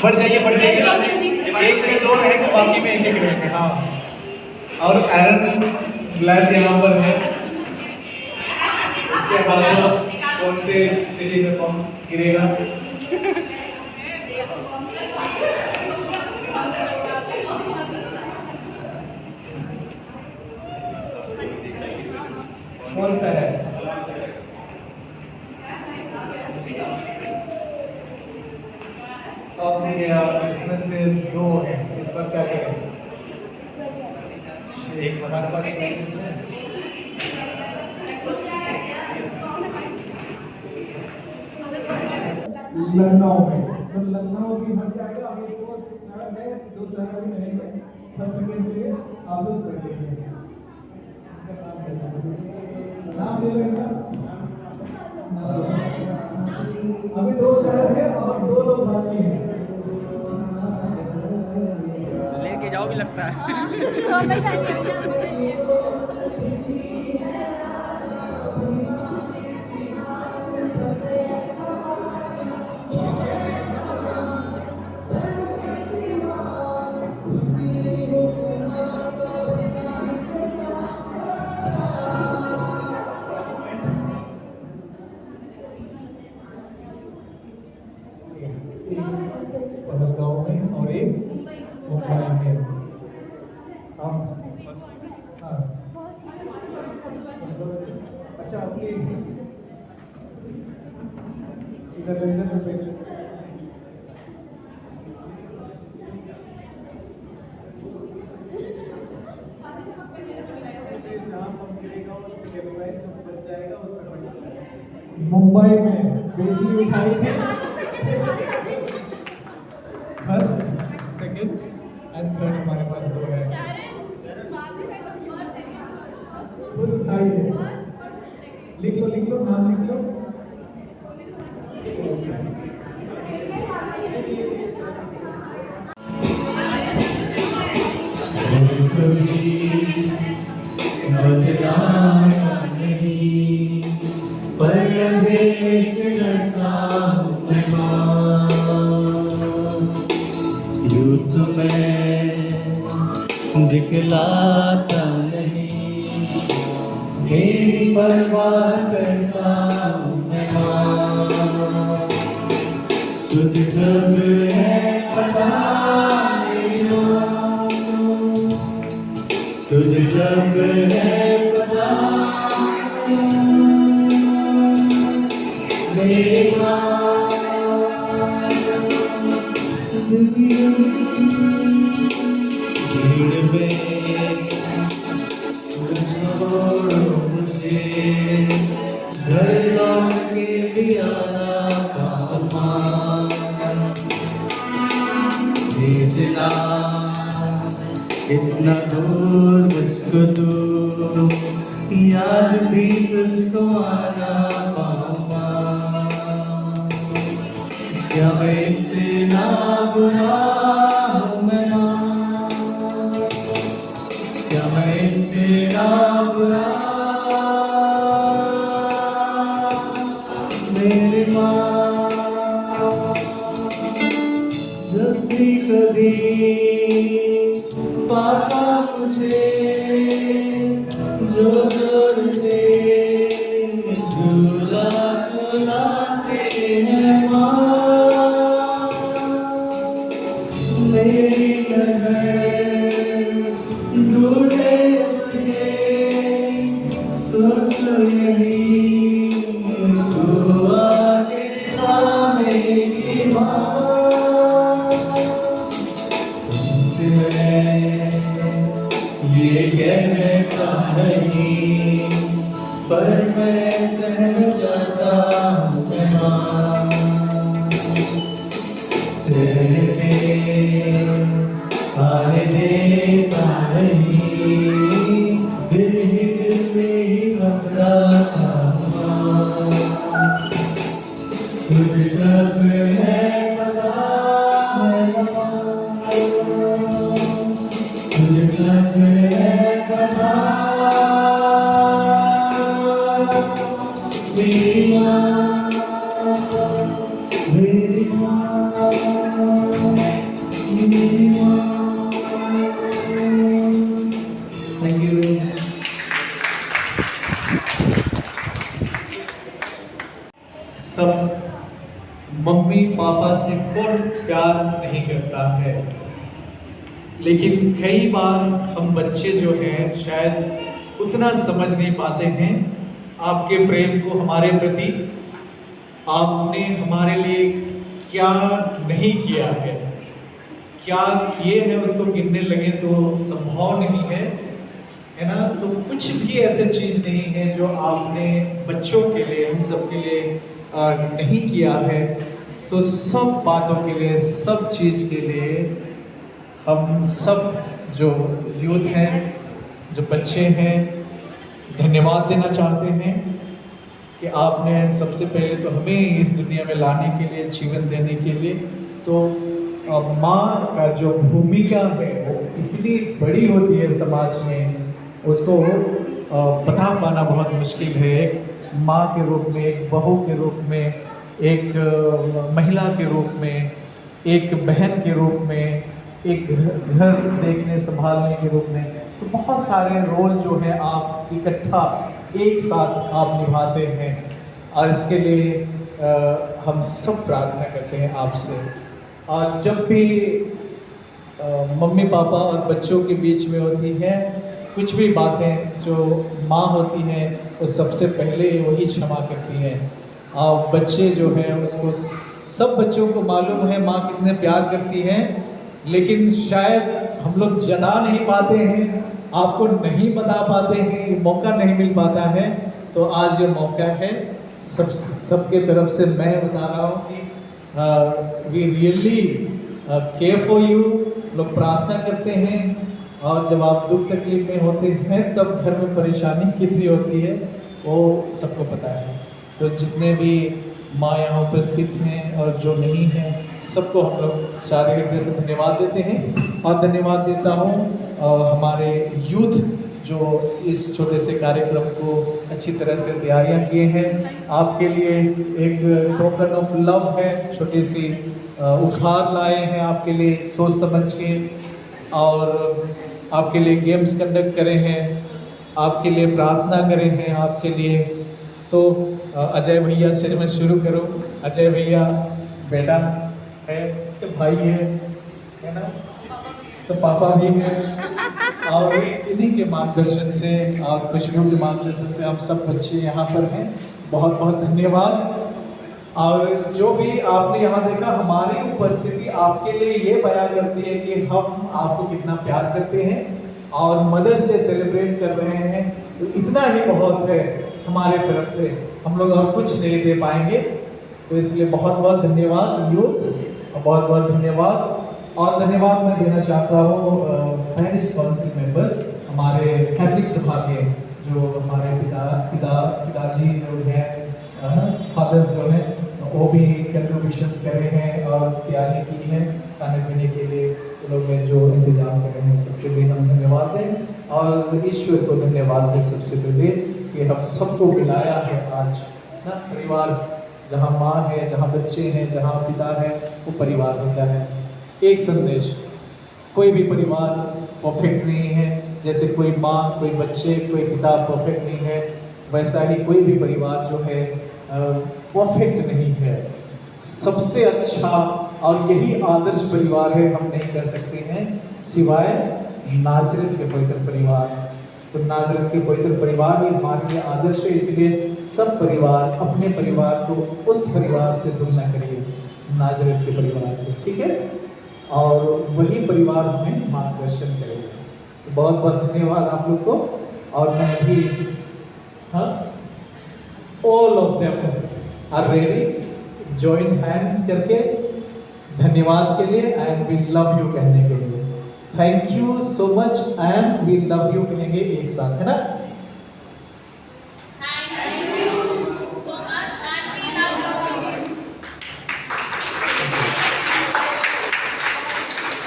बढ़ जाइए एक में दो रहेंगे, बाकी में एक रहेंगे। हाँ, और आयरन ग्लास यहाँ पर है। इसके बाद कौन से सिटी में कौन गिरेगा? कौन सा है? इसमें से दो है, इस पर क्या करें? एक हमारे पास लखनऊ में, तो लखनऊ भी हट जाएगा। अभी दो शहर है, दो शहर में रहेंगे। 10 सेकंड के लिए आप लोग कर लीजिए। नाम ले लेंगे। अभी दो शहर है और दो लोग बाकी हैं। लेके जाओ भी लगता है। पहलगांव में और एक मुंबई में। हाँ, अच्छा, आपकी इधर मुंबई में बेटी उठाई थी। फर्स्ट, सेकंड एंड थर्ड हमारे पास दो है। खुद उठाई है। लिख लो नाम लिख लो। दिखलाता नहीं, मेरी परवाह करता हूँ मैं माँ। तुझ सब है पता लो, तुझ सब है पता मेरी माँ। भीड़ में छोड़ो मुझे, घर लौट के भी आना कामा। भेजना इतना दूर मुझको तू, याद भी तुझको आना पामा। क्या मैं इतना बुरा हूँ मैं माँ? क्या मैं इतना बुरा मेरी माँ? जब भी कभी पापा मुझे जो जोर से झूला झूलाते हैं माँ, मेरी नजर ढूंढे तुझे, सोचो यही तू आके था मेरी माँ। तुमसे मैं ये कहता नहीं, पर मैं सहना चाहता हूँ मैं माँ। चेहरे पे आने देता नहीं, तुझे साथ है वफा मेरी माँ मेरी माँ मेरी माँ। Thank you. सब मम्मी पापा से कौन प्यार नहीं करता है, लेकिन कई बार हम बच्चे जो हैं शायद उतना समझ नहीं पाते हैं आपके प्रेम को हमारे प्रति। आपने हमारे लिए क्या नहीं किया है, क्या किए हैं उसको गिनने लगे तो संभव नहीं है ना। तो कुछ भी ऐसी चीज़ नहीं है जो आपने बच्चों के लिए, हम सब के लिए नहीं किया है। तो सब बातों के लिए, सब चीज़ के लिए हम सब जो यूथ हैं, जो बच्चे हैं, धन्यवाद देना चाहते हैं कि आपने सबसे पहले तो हमें इस दुनिया में लाने के लिए, जीवन देने के लिए, तो माँ का जो भूमिका है वो इतनी बड़ी होती है समाज में, उसको बता पाना बहुत मुश्किल है। एक माँ के रूप में, एक बहू के रूप में, एक महिला के रूप में, एक बहन के रूप में, एक घर देखने संभालने के रूप में, तो बहुत सारे रोल जो है आप इकट्ठा एक साथ आप निभाते हैं। और इसके लिए हम सब प्रार्थना करते हैं आपसे। और जब भी मम्मी पापा और बच्चों के बीच में होती है कुछ भी बातें, जो माँ होती हैं वो सबसे पहले वही क्षमा करती हैं। और बच्चे जो हैं उसको, सब बच्चों को मालूम है माँ कितने प्यार करती है, लेकिन शायद हम लोग जना नहीं पाते हैं, आपको नहीं बता पाते हैं, मौका नहीं मिल पाता है। तो आज ये मौका है, सबके तरफ से मैं बता रहा हूँ कि we really care for you. लोग प्रार्थना करते हैं, और जब आप दुख तकलीफ में होते हैं तब घर में परेशानी कितनी होती है वो सबको पता है। तो जितने भी माँ यहाँ उपस्थित हैं और जो नहीं हैं, सबको हम लोग सारे हृदय से धन्यवाद देते हैं। और धन्यवाद देता हूँ हमारे यूथ जो इस छोटे से कार्यक्रम को अच्छी तरह से तैयारियाँ किए हैं। आपके लिए एक टोकन ऑफ लव है, छोटी सी उपहार लाए हैं आपके लिए सोच समझ के, और आपके लिए गेम्स कंडक्ट करे हैं, आपके लिए प्रार्थना करे हैं आपके लिए। तो अजय भैया से मैं शुरू करूं। अजय भैया बेटा है, तो भाई है ना, तो पापा भी हैं, और इन्हीं के मार्गदर्शन से और खुशबू के मार्गदर्शन से हम सब बच्चे यहाँ पर हैं। बहुत बहुत धन्यवाद। और जो भी आपने यहाँ देखा, हमारी उपस्थिति आपके लिए ये बयान करती है कि हम आपको कितना प्यार करते हैं और मदर्स डे सेलिब्रेट कर रहे हैं। तो इतना ही बहुत है हमारे तरफ से, हम लोग और कुछ नहीं दे पाएंगे। तो इसलिए बहुत बहुत धन्यवाद यूथ, बहुत बहुत धन्यवाद। और धन्यवाद मैं देना चाहता हूँ पैरिश काउंसिल मेंबर्स, हमारे कैथलिक सभा के जो हमारे पिताजी जो हैं, फादर्स जो हैं, वो भी कंट्रीब्यूशंस कर रहे हैं और तैयारी की है खाने पीने के लिए। लोग में जो इंतजाम कर रहे हैं सबके लिए हम धन्यवाद दें, और ईश्वर को धन्यवाद दें सबसे पहले कि हम सबको मिलाया है आज ना। परिवार जहाँ माँ है, जहाँ बच्चे हैं, जहाँ पिता है, वो परिवार होता है। एक संदेश, कोई भी परिवार परफेक्ट नहीं है। जैसे कोई माँ, कोई बच्चे, कोई पिता परफेक्ट नहीं है, वैसा ही कोई भी परिवार जो है परफेक्ट नहीं है। सबसे अच्छा और यही आदर्श परिवार है, हम नहीं कह सकते हैं सिवाय नाज़रेत के पवित्र परिवार। तो नाज़रेत के पवित्र परिवार ही हमारे लिए आदर्श है। इसलिए सब परिवार अपने परिवार को उस परिवार से तुलना करिए, नाज़रेत के परिवार से, ठीक है, और वही परिवार हमें मार्गदर्शन करेगा। तो बहुत बहुत धन्यवाद आप लोग को। और मैं भी, हाँ, all of them are ready, join hands करके धन्यवाद के लिए एंड वी लव यू कहने के लिए। Thank you so much and we love you कहेंगे एक साथ, है ना।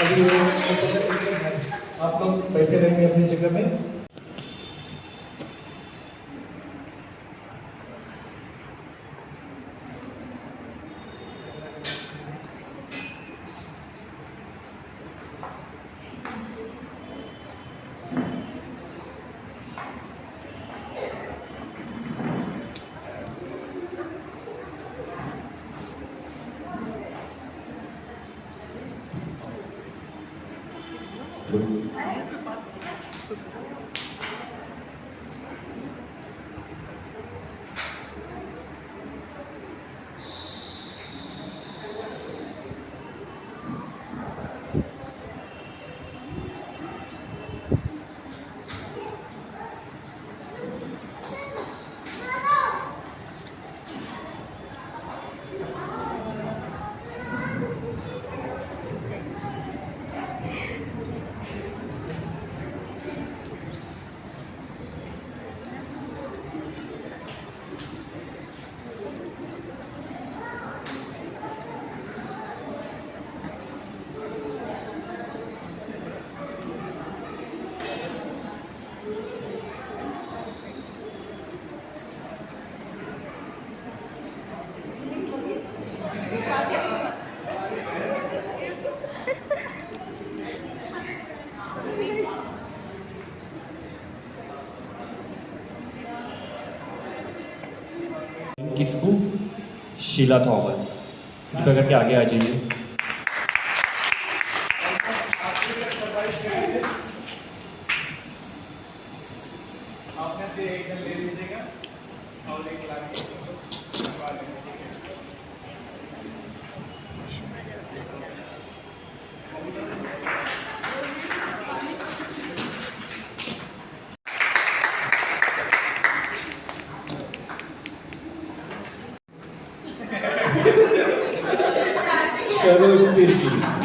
अभी आप लोग बैठे रहेंगे अपनी जगह में। किसको? शीला थॉमस। कृपया करके आगे आ जाइए। आप में से एक जन ले लीजिएगा और एक लाके सरोज तिर्की।